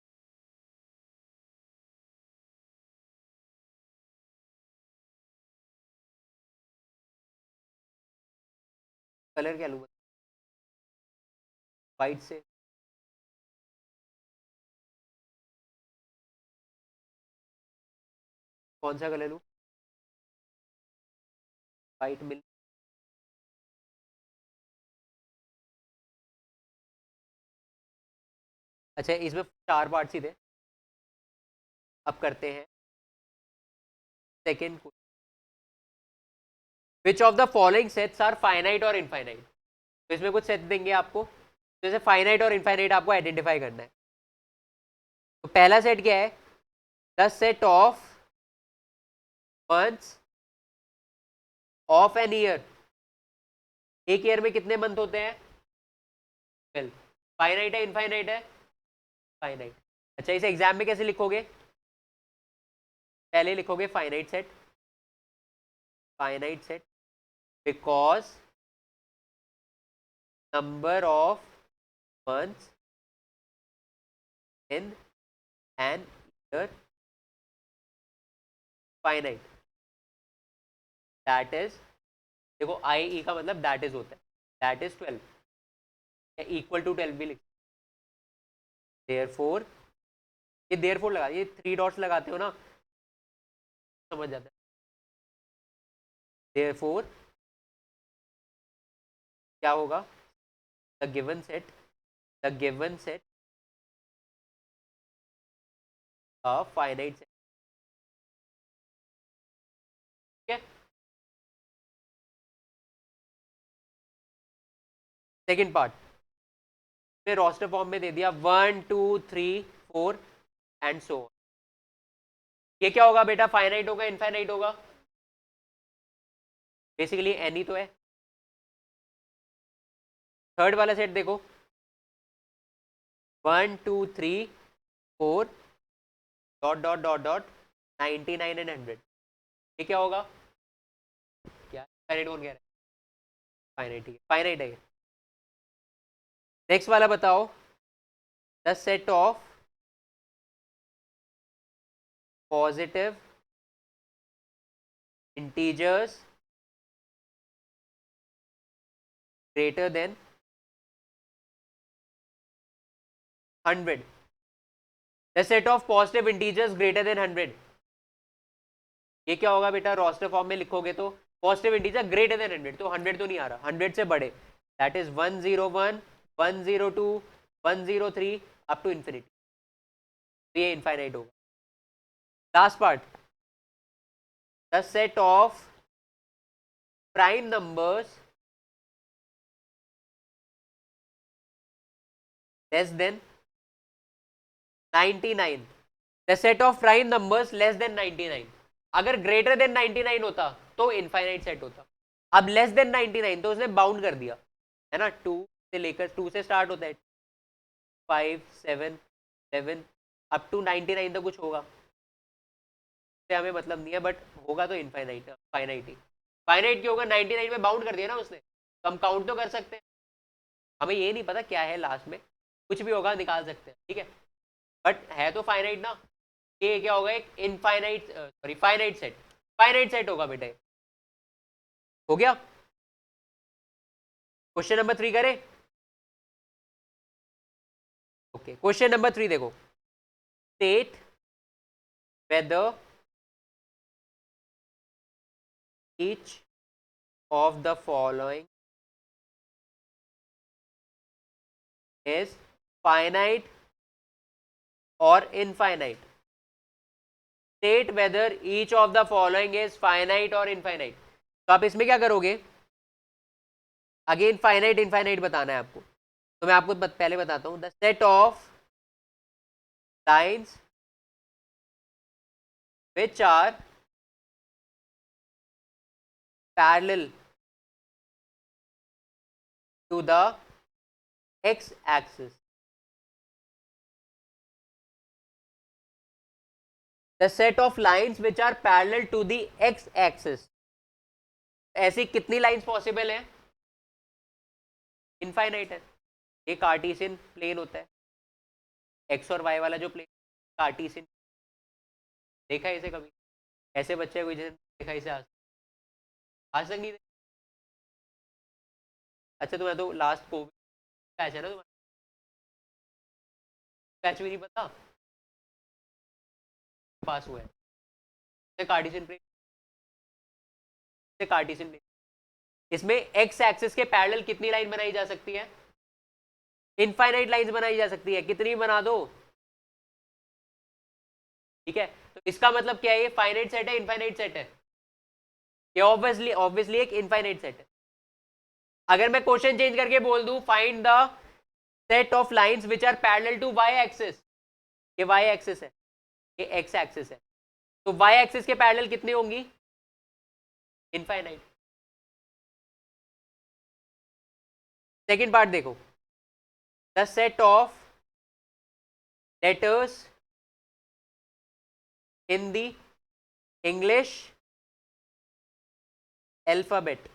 कलर क्या लूँ, वाइट से, कौन सा कलर लूँ, वाइट मिल, अच्छा इसमें चार पार्ट्स ही थे। अब करते हैं second, which of the following sets are finite और इनफाइनाइट। तो इसमें कुछ सेट देंगे आपको, जैसे फाइनाइट और इनफाइनाइट आपको आइडेंटिफाई करना है। तो पहला सेट क्या है, the set of months of an year. एक ईयर में कितने मंथ होते हैं, 12। फाइनाइट है इनफाइनाइट है, फाइनाइट। अच्छा, इसे एग्जाम में कैसे लिखोगे, पहले लिखोगे finite set, finite set because number of months in an year finite, that is, देखो आई ई का मतलब दैट इज होता है, दैट इज 12 या इक्वल टू 12 भी लिख, देयरफॉर, ये देयरफॉर लगा, ये 3 डॉट्स लगाते हो ना, समझ जाता है। देयरफॉर क्या होगा, the given set, the given set a finite set, ठीक है। सेकंड पार्ट ने रोस्टर फॉर्म में दे दिया 1 2 3 4 एंड सो, ये क्या होगा बेटा, फाइनाइट होगा इनफाइनाइट होगा, बेसिकली एन ही तो है। थर्ड वाला सेट देखो 1 2 3 4 dot dot dot dot 99 and 100, ये क्या होगा, क्या फाइनाइट कौन कह रहा है, फाइनाइट, ठीक है, फाइनाइट है। नेक्स्ट वाला बताओ, the set of positive integers greater than 100, the set of positive integers greater than 100, ये क्या होगा बेटा, रोस्टर फॉर्म में लिखोगे तो पॉजिटिव इंटीजर ग्रेटर देन 100, तो 100 तो नहीं आ रहा, 100 से बड़े, that is 101 102 103 up to infinity, ये इनफाइनाइट होगा। Last part, the set of prime numbers less than 99, the set of prime numbers less than 99, अगर ग्रेटर देन 99 होता तो इनफाइनाइट सेट होता, अब लेस देन 99 तो उसने बाउंड कर दिया है ना, 2 से लेकर, 2 से स्टार्ट होता है, 5 7 11 अप टू 99 तक कुछ होगा, से हमें मतलब नहीं है, बट होगा तो इनफाइनाइट, फाइनाइट ही, फाइनाइट क्यों होगा, 99 में बाउंड कर दिया ना उसने, तो हम काउंट तो कर सकते हैं, हमें ये नहीं पता क्या है लास्ट में, कुछ भी होगा निकाल सकते हैं, ठीक है, बट है तो फाइनाइट ना, ये क्या होगा, एक infinite sorry finite set, finite set होगा बेटे, हो गया। क्वेश्चन नंबर 3 करें, ओके, क्वेश्चन नंबर 3 देखो, state whether each of the following is finite or infinite, state whether each of the following is finite or infinite, तो आप इसमें क्या करोगे, अगेन फाइनाइट इनफाइनाइट बताना है आपको, तो मैं आपको पहले बताता हूं, the set of lines which are parallel to the x axis, the set of lines which are parallel to the x axis, ऐसी कितनी लाइंस पॉसिबल है, इनफाइनाइट है, ये कार्टेशियन प्लेन होता है, एक्स और वाई वाला जो प्लेन कार्टेशियन, देखा है इसे कभी, ऐसे बच्चे कोई जैसे देखा इसे आज तक नहीं देखा, अच्छा तुम्हें तो लास्ट कोविड बैच है ना, तुम्हारा बैच भी नहीं पता, पास हुआ है कार्टेशियन प्लेन, कार्टेशियन प्लेन, इसमें एक्स एक्सिस के पैरेलल कितनी लाइन बनाई जा सकती है, इनफाइनाइट लाइंस बनाई जा सकती है, कितनी बना दो, ठीक है, तो इसका मतलब क्या है, ये फाइनाइट सेट है इनफाइनाइट सेट है, ये ऑब्वियसली ऑब्वियसली एक इनफाइनाइट सेट है। अगर मैं क्वेश्चन चेंज करके बोल दूं find the set of lines which are parallel to Y axis, ये वाई एक्सिस है, ये एक्स एक्सिस है, तो वाई एक्सिस के पैरेलल कितनी होंगी? इनफाइनाइट। सेकेंड पार्ट देखो, the set of letters in the English alphabet.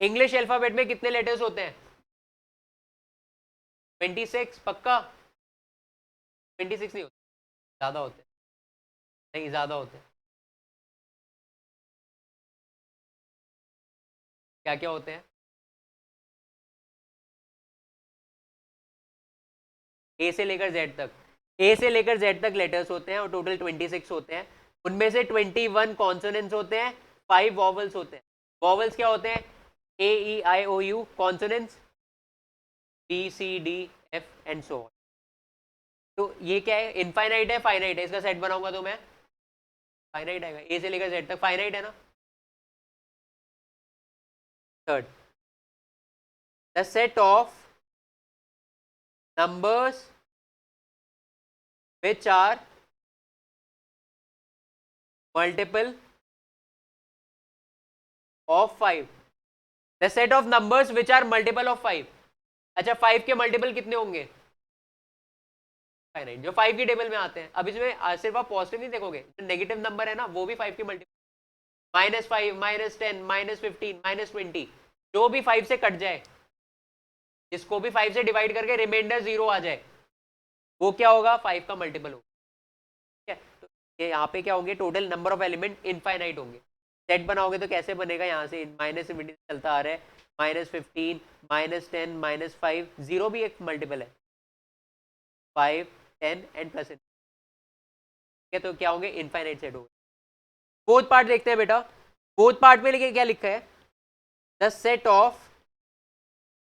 English alphabet में कितने लेटर्स होते हैं? 26 पक्का? 26 नहीं होते, ज्यादा होते हैं, नहीं ज्यादा होते हैं। क्या क्या होते हैं? ए से लेकर जेड तक, ए से लेकर जेड तक लेटर्स होते हैं और टोटल 26 होते हैं। उनमें से 21 कॉन्सोनेंट्स होते हैं, 5 वॉवल्स होते हैं। वॉवल्स क्या होते हैं? A E I O U, consonants B C D F and so on. तो ये क्या है? इनफाइनाइट है फाइनाइट है? इसका सेट बनाऊंगा तो मैं फाइनाइट आएगा, ए से लेकर जेड तक फाइनाइट है ना। Third, the set of numbers which are multiple of 5, the set of numbers which are multiple of 5। अच्छा 5 के मल्टीपल कितने होंगे? फाइनाइट, जो 5 की टेबल में आते हैं। अब इसमें सिर्फ आप पॉजिटिव नहीं देखोगे, जो नेगेटिव नंबर है ना वो भी 5 के मल्टीपल, -5 -10 -15 -20, जो भी 5 से कट जाए, जिसको भी 5 से डिवाइड करके रिमाइंडर 0 आ जाए, वो क्या होगा? 5 का मल्टीपल होगा। ठीक है, तो ये यहाँ पे क्या होंगे? Total number of element infinite होंगे। सेट बनाओगे तो कैसे बनेगा? यहाँ से माइनस से चलता आ रहा है, -15 -10 -5, 0 भी एक मल्टीपल है, 5 10 एंड प्लस। ठीक है, तो क्या होंगे? इनफाइनाइट सेट होगा। फोर्थ पार्ट देखते हैं बेटा। फोर्थ पार्ट में लिखे क्या लिखा है? The set of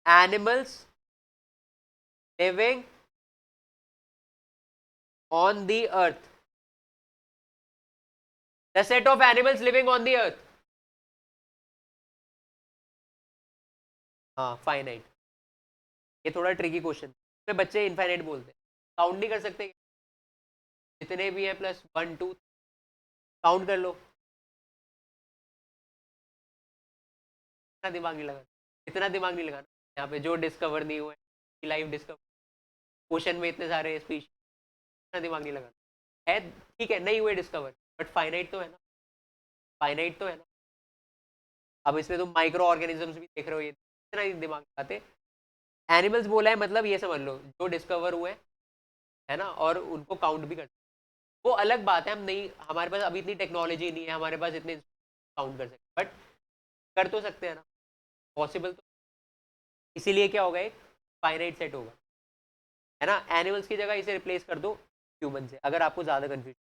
animals living on the earth, the set of animals living on the earth। हाँ फाइनाइट, ये थोड़ा ट्रिकी क्वेश्चन पे बच्चे इनफाइनाइट बोलते हैं, काउंट नहीं कर सकते, जितने भी हैं प्लस 1 2 काउंट कर लो। इतना दिमाग नहीं लगाना, इतना दिमाग नहीं लगाना यहाँ पे, जो डिस्कवर नहीं हुआ है लाइव डिस्कवर, क्वेश्चन में इतने सारे स्पीच, इतना दिमाग नहीं लगाना है। ठीक है नहीं हुए डिस्कवर, बट फाइनाइट तो है ना, फाइनाइट तो है ना। अब इसमें तुम माइक्रो ऑर्गेनिजम्स भी देख रहे हो, ये इतना ही दिमाग लगाते। एनिमल्स बोला है मतलब ये समझ लो जो डिस्कवर हुए है ना, और उनको काउंट भी करते, वो अलग बात है। हम नहीं, हमारे पास अभी इतनी टेक्नोलॉजी नहीं है, हमारे पास इतने काउंट कर सकते, बट कर तो सकते हैं ना, पॉसिबल तो। इसीलिए क्या होगा? एक फाइनाइट सेट होगा, है ना। एनिमल्स की जगह इसे रिप्लेस कर दो ह्यूमन से, अगर आपको ज्यादा कंफ्यूजन।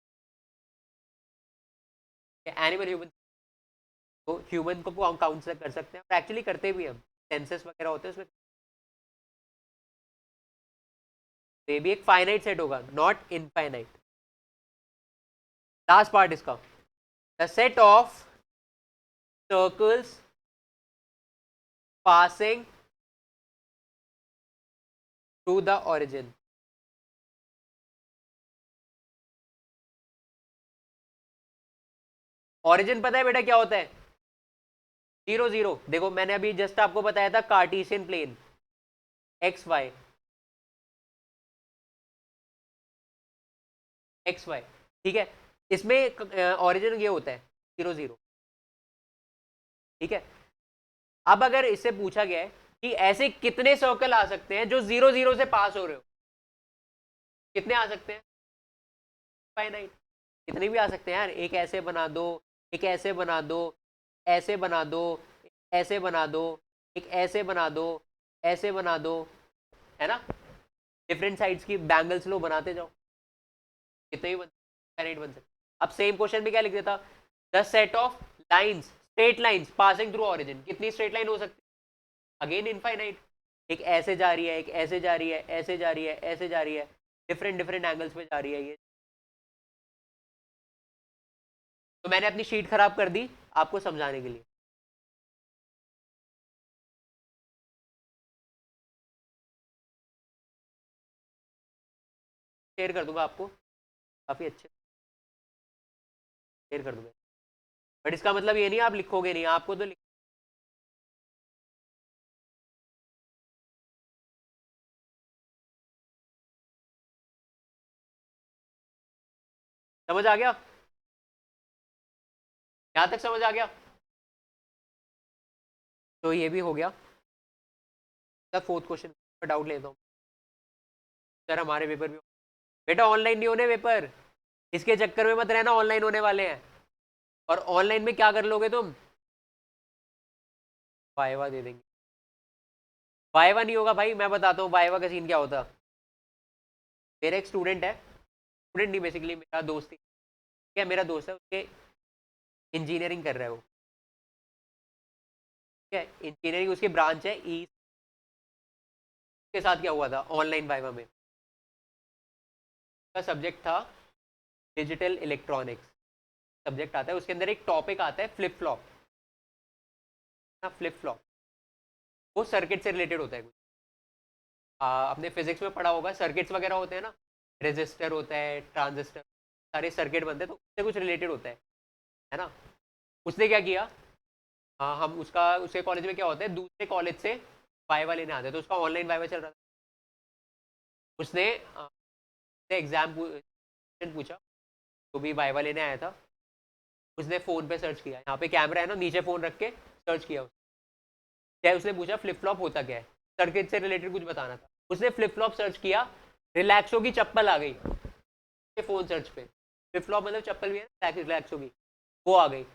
एनिमल ह्यूमन, तो ह्यूमन को काउंट कर सकते हैं, और एक्चुअली करते भी हम, सेंसस वगैरह होते हैं उसमें। ये भी एक फाइनाइट सेट होगा, नॉट इनफाइनाइट। लास्ट पार्ट इसका, the set of circles passing through the origin. Origin पता है बेटा क्या होता है? 0 0। देखो मैंने अभी जस्ट आपको बताया था Cartesian plane, X Y X Y, ठीक है। इसमें ओरिजिन ये होता है 0 0, ठीक है। अब अगर इससे पूछा गया है कि ऐसे कितने सर्कल आ सकते हैं जो 0 0 से पास हो रहे हो, कितने आ सकते हैं? फाइनाइट, कितने भी आ सकते हैं यार। एक ऐसे बना दो, एक ऐसे बना दो, ऐसे बना दो, ऐसे बना दो, एक ऐसे बना दो, ऐसे बना दो, है ना। डिफरेंट साइड्स की बैंगल्स लो, बनाते जाओ, कितने भी फाइनाइट बन सकते। अब सेम क्वेश्चन में क्या लिख देता? The set of lines, straight lines passing through origin, कितनी स्ट्रेट लाइन हो सकती है? Again infinite. एक ऐसे जा रही है, एक ऐसे जा रही है, ऐसे जा रही है, ऐसे जा रही है, डिफरेंट डिफरेंट एंगल्स में जा रही है ये। तो मैंने अपनी शीट खराब कर दी आपको समझाने के लिए। शेयर कर दूंगा आपको, काफी अच्छे शेयर कर दूंगा। बट इसका मतलब ये नहीं आप लिखोगे नहीं, आपको तो समझ आ गया? यहां तक समझ आ गया? तो ये भी हो गया। फोर्थ क्वेश्चन पर डाउट लेता हूँ सर, हमारे पेपर भी बेटा ऑनलाइन नहीं होने पेपर, इसके चक्कर में मत रहना, ऑनलाइन होने वाले हैं। और ऑनलाइन में क्या कर लोगे तुम? वाइवा दे देंगे। वाइवा नहीं होगा भाई, मैं बताता हूँ वाइवा का सीन क्या होता। मेरा एक स्टूडेंट है, स्टूडेंट नहीं बेसिकली मेरा दोस्त ही, क्या मेरा दोस्त है, उसके इंजीनियरिंग कर रहा है वो, ठीक है, इंजीनियरिंग उसकी ब्रांच है ई। के साथ क्या हुआ था ऑनलाइन वाइवा में, का सब्जेक्ट था डिजिटल इलेक्ट्रॉनिक्स, सब्जेक्ट आता है उसके अंदर एक टॉपिक आता है फ्लिप फ्लॉप। फ्लिप फ्लॉप वो सर्किट से रिलेटेड होता है कुछ। आपने फिजिक्स में पढ़ा होगा, सर्किट्स वगैरह होते हैं ना, रेजिस्टर होता है, ट्रांजिस्टर, सारे सर्किट बनते हैं, तो उससे कुछ रिलेटेड होता है ना। उसने क्या किया, हम उसका उसके कॉलेज में क्या होता है, दूसरे कॉलेज से वाइवा लेने आते हैं, तो उसका ऑनलाइन वाइवा चल रहा था। उसने एग्जाम पूछा, तो भी वाइवा लेने आया था, उसने फ़ोन पे सर्च किया, यहाँ पे कैमरा है ना, नीचे फ़ोन रख के सर्च किया। क्या उसने पूछा फ्लिप फ्लॉप होता क्या है, सर्किट से रिलेटेड कुछ बताना था। उसने फ्लिप फ्लॉप सर्च किया, रिलैक्सो की चप्पल आ गई फ़ोन सर्च पे। फ्लिप फ्लॉप मतलब चप्पल भी है ना, रिलैक्सो की, वो आ गई।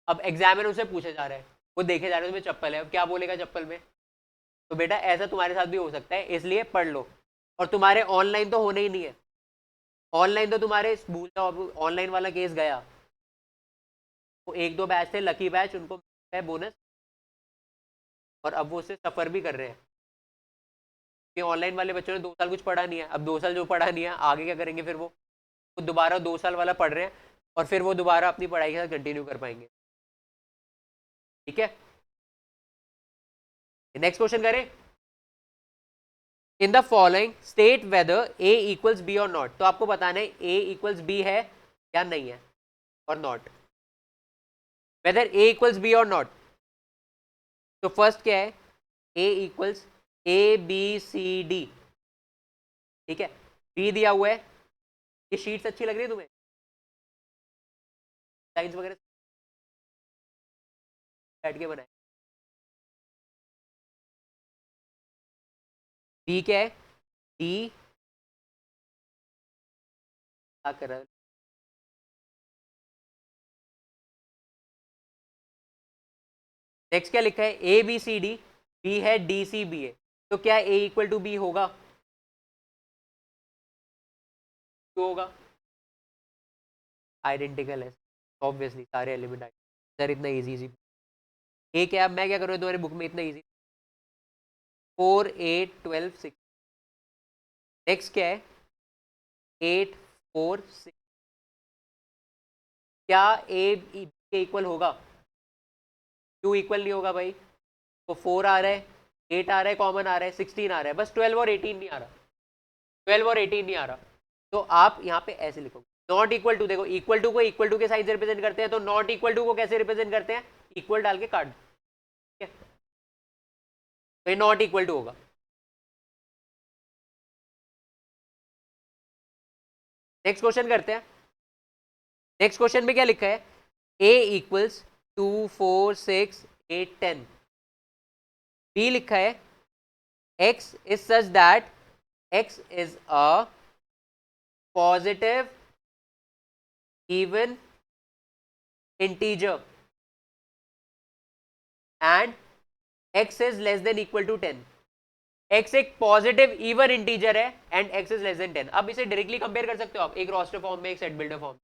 अब एग्जामिनर उसे पूछे जा रहा है, वो देखे जा रहे हैं उसमें चप्पल है, अब क्या बोलेगा चप्पल में। तो बेटा ऐसा तुम्हारे साथ भी हो सकता है, इसलिए पढ़ लो। और तुम्हारे ऑनलाइन तो होने ही नहीं है, ऑनलाइन तो तुम्हारे भूल जाओ, ऑनलाइन वाला केस गया। वो एक दो बैच थे लकी बैच, उनको है बोनस, और अब वो उससे सफ़र भी कर रहे हैं कि ऑनलाइन वाले बच्चों ने 2 साल कुछ पढ़ा नहीं है। अब 2 साल जो पढ़ा नहीं है आगे क्या करेंगे, फिर वो दोबारा 2 साल वाला पढ़ रहे हैं, और फिर वो दोबारा अपनी पढ़ाई के साथ कंटिन्यू कर पाएंगे। ठीक है, नेक्स्ट क्वेश्चन करें। In the following state whether A equals B और नॉट, तो आपको बताना है ए इक्वल्स बी है या नहीं है, और not, whether A equals B और नॉट। तो फर्स्ट क्या है, A equals A B C D, ठीक है, बी दिया हुआ है। ये शीट्स अच्छी लग रही है तुम्हें, लाइन्स वगैरह बैठ के बनाए। डी क्या है, डी क्या कर रहा है, नेक्स्ट क्या लिखा है, A B C D, B है डी सी बी है, तो क्या ए इक्वल टू बी होगा, क्यों होगा, आइडेंटिकल है ऑब्वियसली, सारे एलिमेंट सर इतना इजी इजी। ए क्या, मैं क्या करूँ तुम्हारी बुक में इतना इजी, 4 8 12 6, नेक्स्ट क्या है 8 4 6, क्या ए के इक्वल होगा, क्यों इक्वल नहीं होगा भाई, तो 4 आ रहा है, 8 आ रहा है, कॉमन आ रहा है, 16 आ रहा है, बस 12 और 18 नहीं आ रहा, 12 और 18 नहीं आ रहा। तो आप यहाँ पे ऐसे लिखोगे नॉट इक्वल टू, देखो इक्वल टू को इक्वल टू के साइड से रिप्रेजेंट करते हैं, तो नॉट इक्वल टू को कैसे रिप्रेजेंट करते हैं, इक्वल डाल के काट, ठीक है, तो ये नॉट इक्वल टू होगा। नेक्स्ट क्वेश्चन करते हैं। नेक्स्ट क्वेश्चन में क्या लिखा है, a इक्वल्स 2 4 6 8 10, बी लिखा है x is such that x is a positive even integer and x is less than equal to 10। x एक पॉजिटिव इवन इंटीजर है and x is less than 10। अब इसे डायरेक्टली कंपेयर कर सकते हो आप, एक रोस्टर फॉर्म में एक सेट बिल्डर फॉर्म।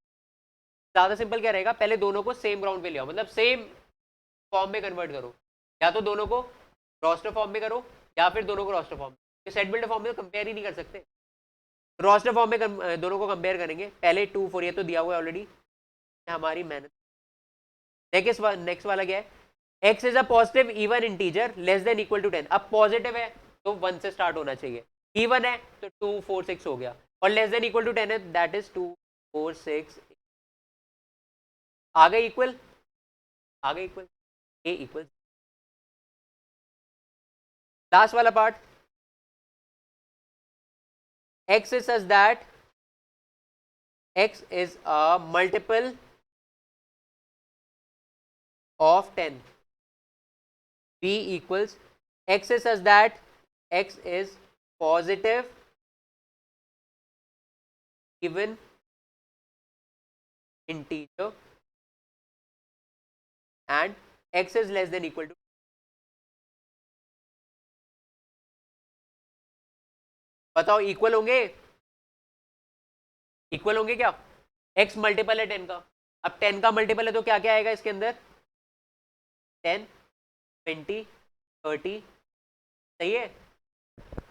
ज्यादा सिंपल क्या रहेगा, पहले दोनों को सेम ग्राउंड पे ले आओ, मतलब सेम फॉर्म में कन्वर्ट करो, या तो दोनों को रोस्टर फॉर्म में करो या फिर दोनों को रोस्टर फॉर्म में। सेट बिल्डर फॉर्म में तो कंपेयर ही नहीं कर सकते, रोस्टर फॉर्म में दोनों को कंपेयर करेंगे। पहले 2 4 ये तो दिया हुआ है ऑलरेडी, हमारी मेहनत नेक्स्ट वाला क्या है, x is a positive even integer less than equal to 10। अब पॉजिटिव है तो 1 से स्टार्ट होना चाहिए, इवन है तो 2 4 6 हो गया, और लेस देन इक्वल टू 10 है, दैट इज 2 4 6, आ गए इक्वल, आ गए इक्वल, ए इक्वल। लास्ट वाला part, x is such that x is a multiple of 10, b equals, x is such that x is positive even integer and x is less than equal to, बताओ equal होंगे, equal होंगे क्या, x multiple है 10 का, अब 10 का multiple है तो क्या क्या आएगा इसके अंदर, 10 20 30, सही है,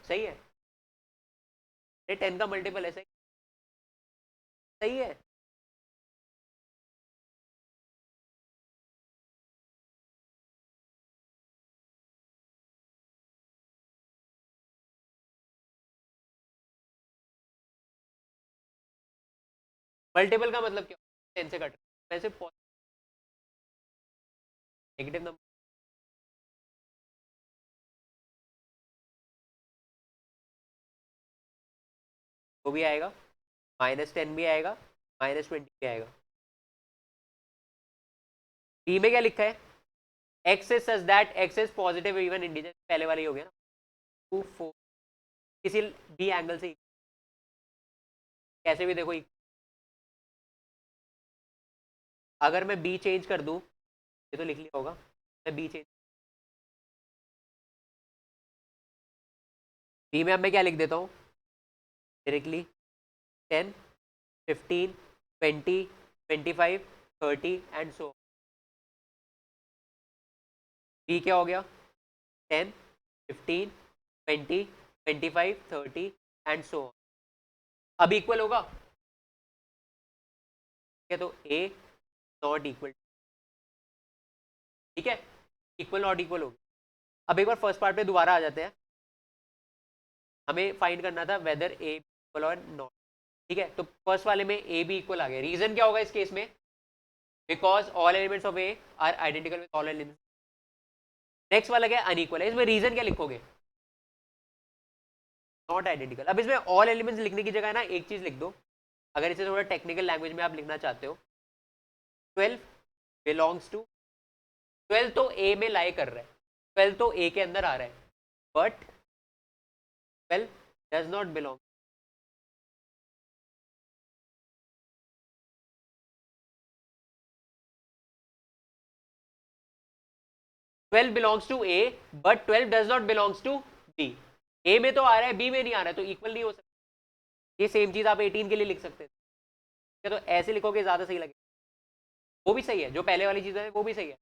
सही है, ये 10 का मल्टीपल है, सही, सही है। मल्टीपल का मतलब क्या, 10 से कट, वैसे नेगेटिव नंबर, वो भी आएगा, -10 भी आएगा, -20 भी आएगा। बी में क्या लिखा है, X is such that x is positive even integer, पहले वाला ही हो गया ना, 2 4, किसी बी एंगल से कैसे भी देखो, अगर मैं बी चेंज कर दूं, ये तो लिख लिया होगा, मैं बी चेंज, बी में अब मैं क्या लिख देता हूँ डायरेक्टली, 10 15 20 25 30 एंड सो, बी क्या हो गया, 10 15 20 25 30 एंड सो, अब इक्वल होगा, ठीक है, तो ए नॉट इक्वल, ठीक है, इक्वल नॉट इक्वल होगा। अब एक बार फर्स्ट पार्ट पे दोबारा आ जाते हैं, हमें फाइंड करना था वेदर ए इक्वल और नॉट, ठीक है, तो फर्स्ट वाले में ए बी इक्वल आ गया, रीजन क्या होगा इस केस में, because all elements of A are identical with all elements. Next वाला क्या, अनइक्वल है, इसमें रीजन क्या लिखोगे, नॉट आइडेंटिकल। अब इसमें ऑल एलिमेंट्स लिखने की जगह ना एक चीज लिख दो, अगर इसे थोड़ा टेक्निकल लैंग्वेज में आप लिखना चाहते हो, 12 बिलोंग्स टू, 12 तो ए में लाई कर रहा है, 12 तो ए के अंदर आ रहा है, but 12 does not belong, 12 belongs to A but 12 does not belongs to B, A में तो आ रहा है बी में नहीं आ रहा है, तो इक्वल नहीं हो सकता। ये सेम चीज आप 18 के लिए लिख सकते हैं, तो ऐसे लिखोगे ज्यादा सही लगेगा, वो भी सही है, जो पहले वाली चीज है वो भी सही है,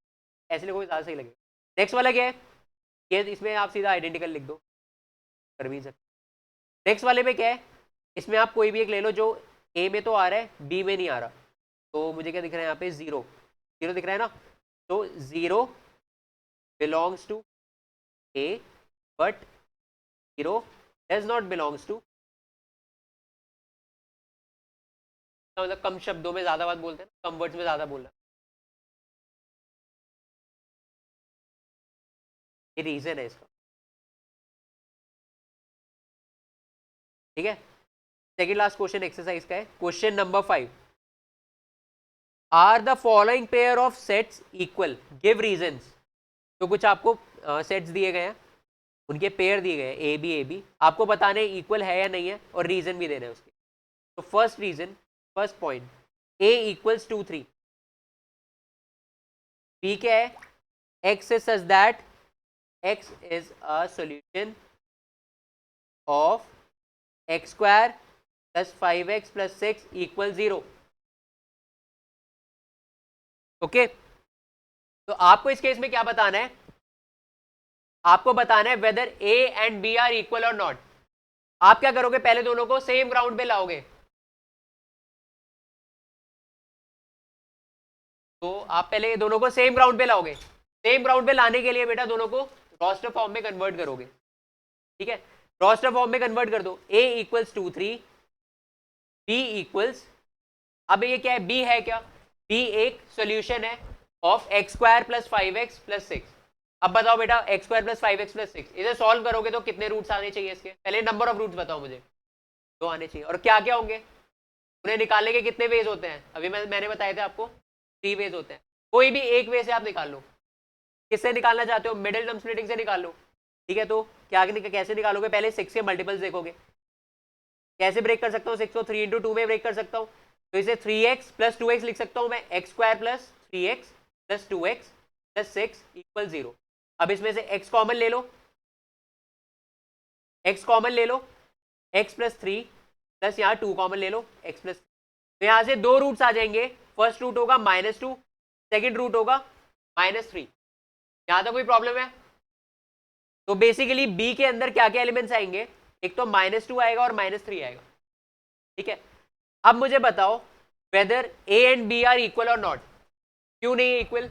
ऐसे लिखोगे ज्यादा सही लगेगा। नेक्स्ट वाला क्या है, ये इसमें आप सीधा आइडेंटिकल लिख दो, कर भी सकते। नेक्स्ट वाले में क्या है, इसमें आप कोई भी एक ले लो जो ए में तो आ रहा है बी में नहीं आ रहा, तो मुझे क्या दिख रहा है यहाँ पे, जीरो, जीरो दिख रहा है ना, तो zero belongs to A but 0 does not belongs to, मतलब कम शब्दों में ज्यादा बात बोलते हैं, कम वर्ड्स में ज्यादा बोलना, ये रीजन है इसका, ठीक है। सेकंड लास्ट क्वेश्चन एक्सरसाइज का है, question number 5, are the following pair of sets equal, give reasons, तो कुछ आपको सेट्स दिए गए हैं, उनके पेयर दिए गए हैं ए बी, आपको बताने इक्वल है या नहीं है, और रीजन भी देना है उसके। तो first reason, first point, A equals to 3, B क्या है, X is such that x is a solution of x square plus 5x plus 6 equal 0, okay. तो आपको इस केस में क्या बताना है, आपको बताना है whether a and b are equal और नॉट। आप क्या करोगे, पहले दोनों को सेम ग्राउंड पे लाओगे, तो आप पहले दोनों को सेम ग्राउंड पे लाओगे, सेम ग्राउंड पे लाने के लिए बेटा दोनों को रोस्टर फॉर्म में कन्वर्ट करोगे, ठीक है। रोस्टर फॉर्म में कन्वर्ट कर दो, a इक्वल्स 2 3, b इक्वल्स, अब ये क्या है, b है क्या, b एक सॉल्यूशन है of x square plus 5x plus 6। अब बताओ बेटा x square plus 5x plus 6 इसे सॉल्व करोगे तो कितने रूट्स आने चाहिए इसके, पहले नंबर ऑफ रूट्स बताओ मुझे। 2 आने चाहिए, और क्या क्या होंगे, उन्हें निकालने के कितने वेज होते हैं, अभी मैंने बताया था आपको 3 वेज होते हैं, कोई भी एक वे से आप निकाल लो। किससे निकालना चाहते हो, मिडिल टर्म स्प्लिटिंग से निकाल लो, ठीक है। तो क्या कैसे निकालोगे, पहले 6 के मल्टीपल्स देखोगे, कैसे ब्रेक कर सकता हूँ 6 को, 3 इंटू 2 में ब्रेक कर सकता हूँ, तो इसे 3x प्लस 2x लिख सकता हूँ मैं, x square plus 3x plus 2x plus 6 equal 0। अब इसमें से x कॉमन ले लो, x कॉमन ले लो, x प्लस 3 प्लस यहाँ 2 कॉमन ले लो, x प्लस, तो यहाँ से 2 रूट्स आ जाएंगे, फर्स्ट रूट होगा -2, सेकेंड रूट होगा -3। यहाँ तक कोई प्रॉब्लम है। तो बेसिकली b के अंदर क्या क्या एलिमेंट्स आएंगे, एक तो -2 आएगा और -3 आएगा, ठीक है। अब मुझे बताओ whether a and b are equal और नॉट, क्यों नहीं है equal,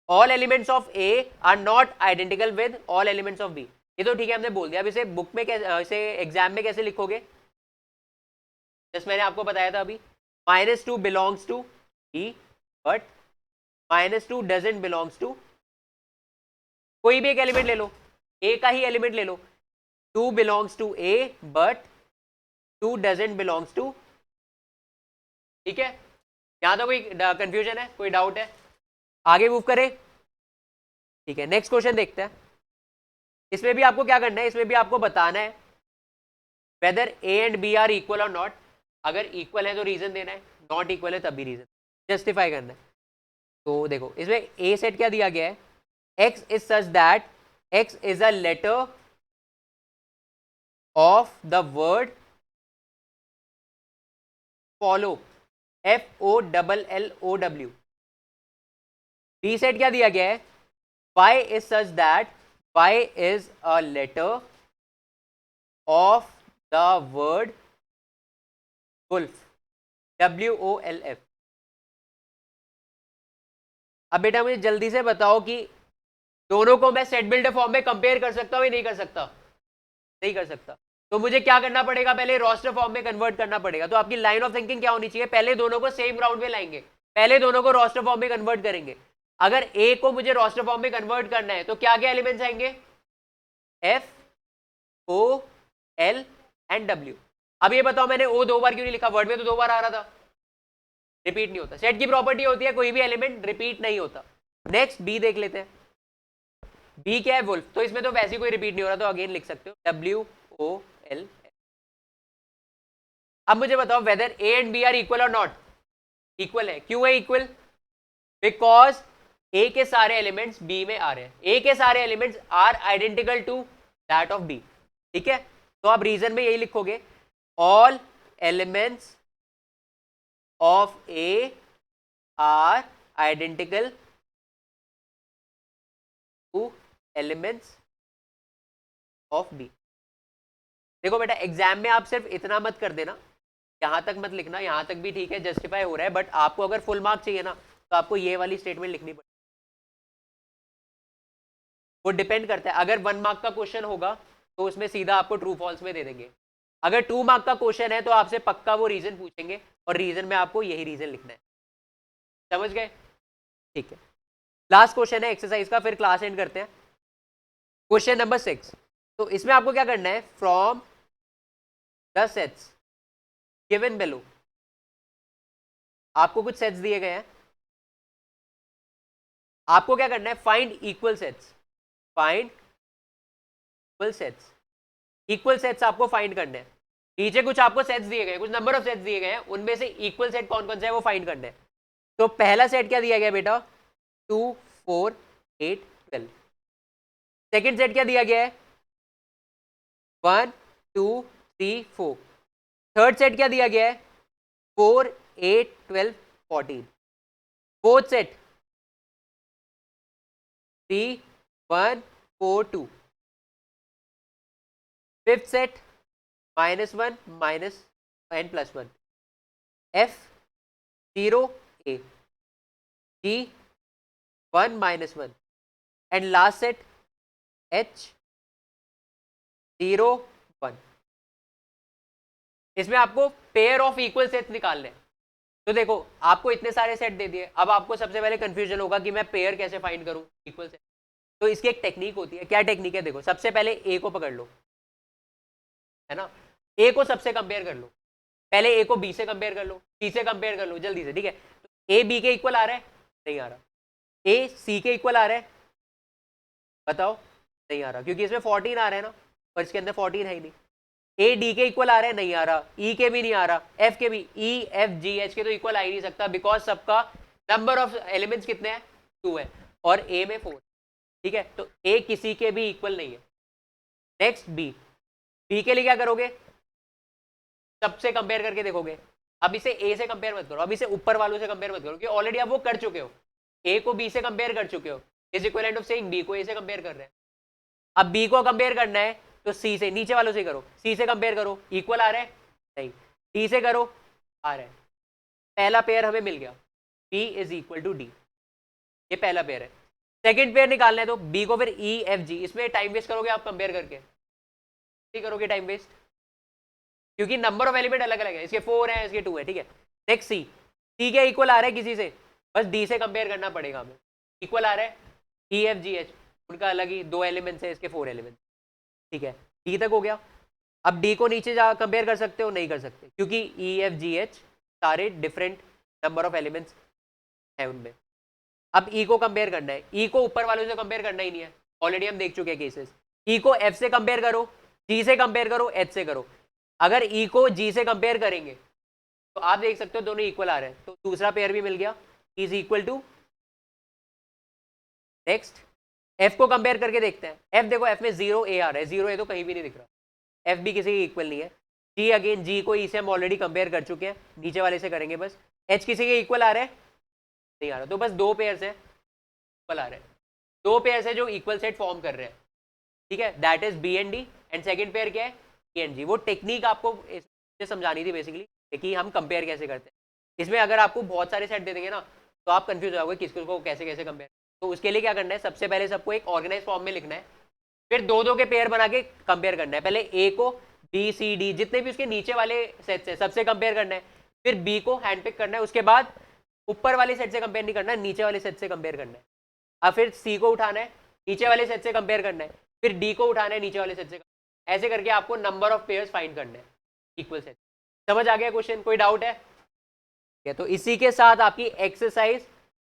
all elements of a are not identical with all elements of b, ये तो ठीक है हमने बोल दिया। अब इसे बुक में कैसे, इसे एग्जाम में कैसे लिखोगे, जैसे मैंने आपको बताया था अभी, -2 belongs to b but -2 doesn't belongs to, कोई भी एक एलिमेंट ले लो, a का ही एलिमेंट ले लो, 2 belongs to a but 2 doesn't belongs to, ठीक है। यहां तो कोई कंफ्यूजन है, कोई डाउट है, आगे मूव करें, ठीक है। नेक्स्ट क्वेश्चन देखते हैं, इसमें भी आपको क्या करना है, इसमें भी आपको बताना है whether a and b are equal और नॉट, अगर इक्वल है तो रीजन देना है, नॉट इक्वल है तब भी रीजन जस्टिफाई करना है। तो देखो इसमें a सेट क्या दिया गया है, x is such that x is a letter of the word follow, FOLLOW। b set क्या दिया गया है, y is such that y is a letter of the word wolf, WOLF। अब बेटा मुझे जल्दी से बताओ कि दोनों को मैं सेट बिल्डर फॉर्म में कंपेयर कर सकता हूं या नहीं कर सकता, नहीं कर सकता। तो मुझे क्या करना पड़ेगा, पहले रोस्टर फॉर्म में कन्वर्ट करना पड़ेगा। तो आपकी लाइन ऑफ थिंकिंग क्या होनी चाहिए, पहले दोनों को सेम ग्राउंड में लाएंगे, पहले दोनों को रोस्टर फॉर्म में कन्वर्ट करेंगे। अगर ए को मुझे रोस्टर फॉर्म में कन्वर्ट करना है तो क्या क्या एलिमेंट्स आएंगे, FOL एंड W। अब ये बताओ मैंने ओ 2 बार क्यों नहीं लिखा, वर्ड में तो 2 बार आ रहा था, रिपीट नहीं होता, सेट की प्रॉपर्टी होती है कोई भी एलिमेंट रिपीट नहीं होता। नेक्स्ट बी देख लेते हैं, बी क्या है, वुल्फ, तो इसमें तो वैसे कोई रिपीट नहीं हो रहा, तो अगेन लिख सकते हो WOL। अब मुझे बताओ whether A and B are equal और नॉट, इक्वल है, क्यों है इक्वल, बिकॉज ए के सारे एलिमेंट्स बी में आ रहे हैं, ए के सारे elements are identical to that of B, ठीक है। तो आप रीजन में यही लिखोगे, all elements of A are identical to elements of B. देखो बेटा एग्जाम में आप सिर्फ इतना मत कर देना, यहां तक मत लिखना, यहां तक भी ठीक है जस्टिफाई हो रहा है, बट आपको अगर फुल मार्क चाहिए ना तो आपको ये वाली स्टेटमेंट लिखनी पड़ेगी। वो डिपेंड करता है, अगर 1 मार्क का क्वेश्चन होगा तो उसमें सीधा आपको ट्रू फॉल्स में दे देंगे, अगर 2 मार्क का क्वेश्चन है तो आपसे पक्का वो रीजन पूछेंगे और रीजन में आपको यही रीजन लिखना है, समझ गए, ठीक है। लास्ट क्वेश्चन है एक्सरसाइज का, फिर क्लास एंड करते हैं। क्वेश्चन नंबर 6, तो इसमें आपको क्या करना है, from the sets given below, आपको कुछ सेट्स दिए गए हैं, आपको क्या करना है, find equal sets, find equal sets, equal sets आपको फाइंड करने हैं। नीचे कुछ आपको सेट्स दिए गए, कुछ नंबर ऑफ सेट्स दिए गए हैं, उनमें से इक्वल सेट कौन कौन सा है वो फाइंड करना है। तो पहला सेट क्या दिया गया बेटा, 2 4 8 12। सेकेंड सेट क्या दिया गया है, 1 2 3 4। थर्ड सेट क्या दिया गया है, 4 8 12 14। Fourth set 3 1 4 2। Fifth set -1 -n +1, F 0 A, G 1 minus 1 and last set H 0 1. इसमें आपको पेयर ऑफ इक्वल सेट्स निकालने हैं। तो देखो आपको इतने सारे सेट दे दिए, अब आपको सबसे पहले कंफ्यूजन होगा कि मैं पेयर कैसे फाइंड करूं इक्वल सेट। तो इसकी एक टेक्निक होती है। क्या टेक्निक है? देखो सबसे पहले ए को पकड़ लो, है ना, ए को सबसे कंपेयर कर लो। पहले ए को बी से कंपेयर कर लो, सी से कंपेयर कर लो जल्दी से, ठीक है। तो ए बी के इक्वल आ रहा है? नहीं आ रहा। ए सी के इक्वल आ रहा है? बताओ। नहीं आ रहा, क्योंकि इसमें 14 आ रहा है ना, और इसके अंदर 14 है ही नहीं। ए डी के इक्वल आ रहा है? नहीं आ रहा। ई के भी नहीं आ रहा, एफ के भी, ई एफ जी एच के तो इक्वल आ ही नहीं सकता, बिकॉज सबका नंबर ऑफ एलिमेंट्स कितने हैं? 2 है, और ए में 4, ठीक है। तो ए किसी के भी इक्वल नहीं है। नेक्स्ट बी, बी के लिए क्या करोगे? सबसे कंपेयर करके देखोगे। अब इसे ए से कंपेयर मत करो, अब इसे ऊपर वालों से कंपेयर मत करो, क्योंकि ऑलरेडी आप वो कर चुके हो। ए को बी से कंपेयर कर चुके हो, is equal of saying B को ए से कंपेयर कर रहे हैं। अब बी को कंपेयर करना है तो सी से, नीचे वालों से करो। सी से कंपेयर करो, इक्वल आ रहा है? नहीं। डी से करो, आ रहा है। पहला पेयर हमें मिल गया, B is equal to D, ये पहला पेयर है। सेकंड पेयर निकालना है तो बी को फिर ई एफ जी, इसमें टाइम वेस्ट करोगे आप कंपेयर करके? नहीं करोगे टाइम वेस्ट, क्योंकि नंबर ऑफ एलिमेंट अलग अलग है, इसके 4 है, इसके 2 है, ठीक है। नेक्स्ट सी, सी के इक्वल आ रहा है किसी से? बस डी से कंपेयर करना पड़ेगा हमें। इक्वल आ रहा है ई एफ जी एच, उनका अलग ही 2 एलिमेंट्स है, इसके 4 एलिमेंट्स, ठीक है। डी तक हो गया। अब डी को नीचे जा कंपेयर कर सकते हो? नहीं कर सकते, क्योंकि ई एफ जी एच सारे डिफरेंट नंबर ऑफ एलिमेंट्स है उनमें। अब ई को कंपेयर करना है, ई को ऊपर वालों से कंपेयर करना ही नहीं है, ऑलरेडी हम देख चुके हैं केसेस। ई को एफ से कंपेयर करो, जी से कंपेयर करो, एच से करो। अगर ई को जी से कंपेयर करेंगे तो आप देख सकते हो दोनों इक्वल आ रहे हैं, तो दूसरा पेयर भी मिल गया, is equal to. Next F को कंपेयर करके देखते हैं। एफ देखो, एफ में 0 ए आ रहा है, 0 ए तो कहीं भी नहीं दिख रहा, एफ भी किसी के इक्वल नहीं है। जी अगेन, जी को ई से हम ऑलरेडी कंपेयर कर चुके हैं, नीचे वाले से करेंगे बस। एच किसी के इक्वल आ रहा है? नहीं आ रहा, तो बस 2 पेयर्स है इक्वल आ रहे हैं, 2 पेयर्स है जो इक्वल सेट फॉर्म कर रहे हैं, ठीक है। That is B and D, and second pair क्या है? E and G. वो टेक्निक आपको इससे समझानी थी बेसिकली, कि हम कंपेयर कैसे करते हैं। इसमें अगर आपको बहुत सारे सेट दे देंगे ना, तो आप कंफ्यूज हो जाओगे किसको कैसे कैसे कंपेयर। तो उसके लिए क्या करना है, सबसे पहले सबको एक ऑर्गेनाइज फॉर्म में लिखना है, फिर 2-2 के पेयर बना के कंपेयर करना है। पहले ए को बी सी डी जितने भी उसके नीचे वाले सेट्स हैं सबसे कंपेयर करना है, फिर बी को हैंड पिक करना है, उसके बाद ऊपर वाले सेट से कंपेयर नहीं करना है, नीचे वाले सेट से कंपेयर करना है। अब फिर सी को उठाना है, नीचे वाले सेट से कंपेयर करना है, फिर डी को उठाना है, नीचे वाले सेट से। ऐसे करके आपको नंबर ऑफ पेयर्स फाइंड करना है इक्वल सेट। समझ आ गया क्वेश्चन? कोई डाउट है? तो इसी के साथ आपकी एक्सरसाइज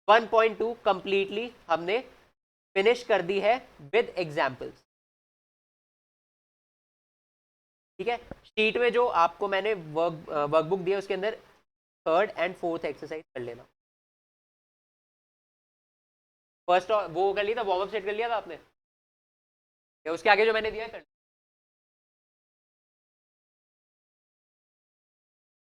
1.2 कंप्लीटली हमने फिनिश कर दी है विद एग्जांपल्स, ठीक है। शीट में जो आपको मैंने वर्कबुक दिया उसके अंदर 3rd एंड 4th एक्सरसाइज कर लेना। फर्स्ट वो कर लिया था, वार्म अप सेट कर लिया था आपने, या उसके आगे जो मैंने दिया है कर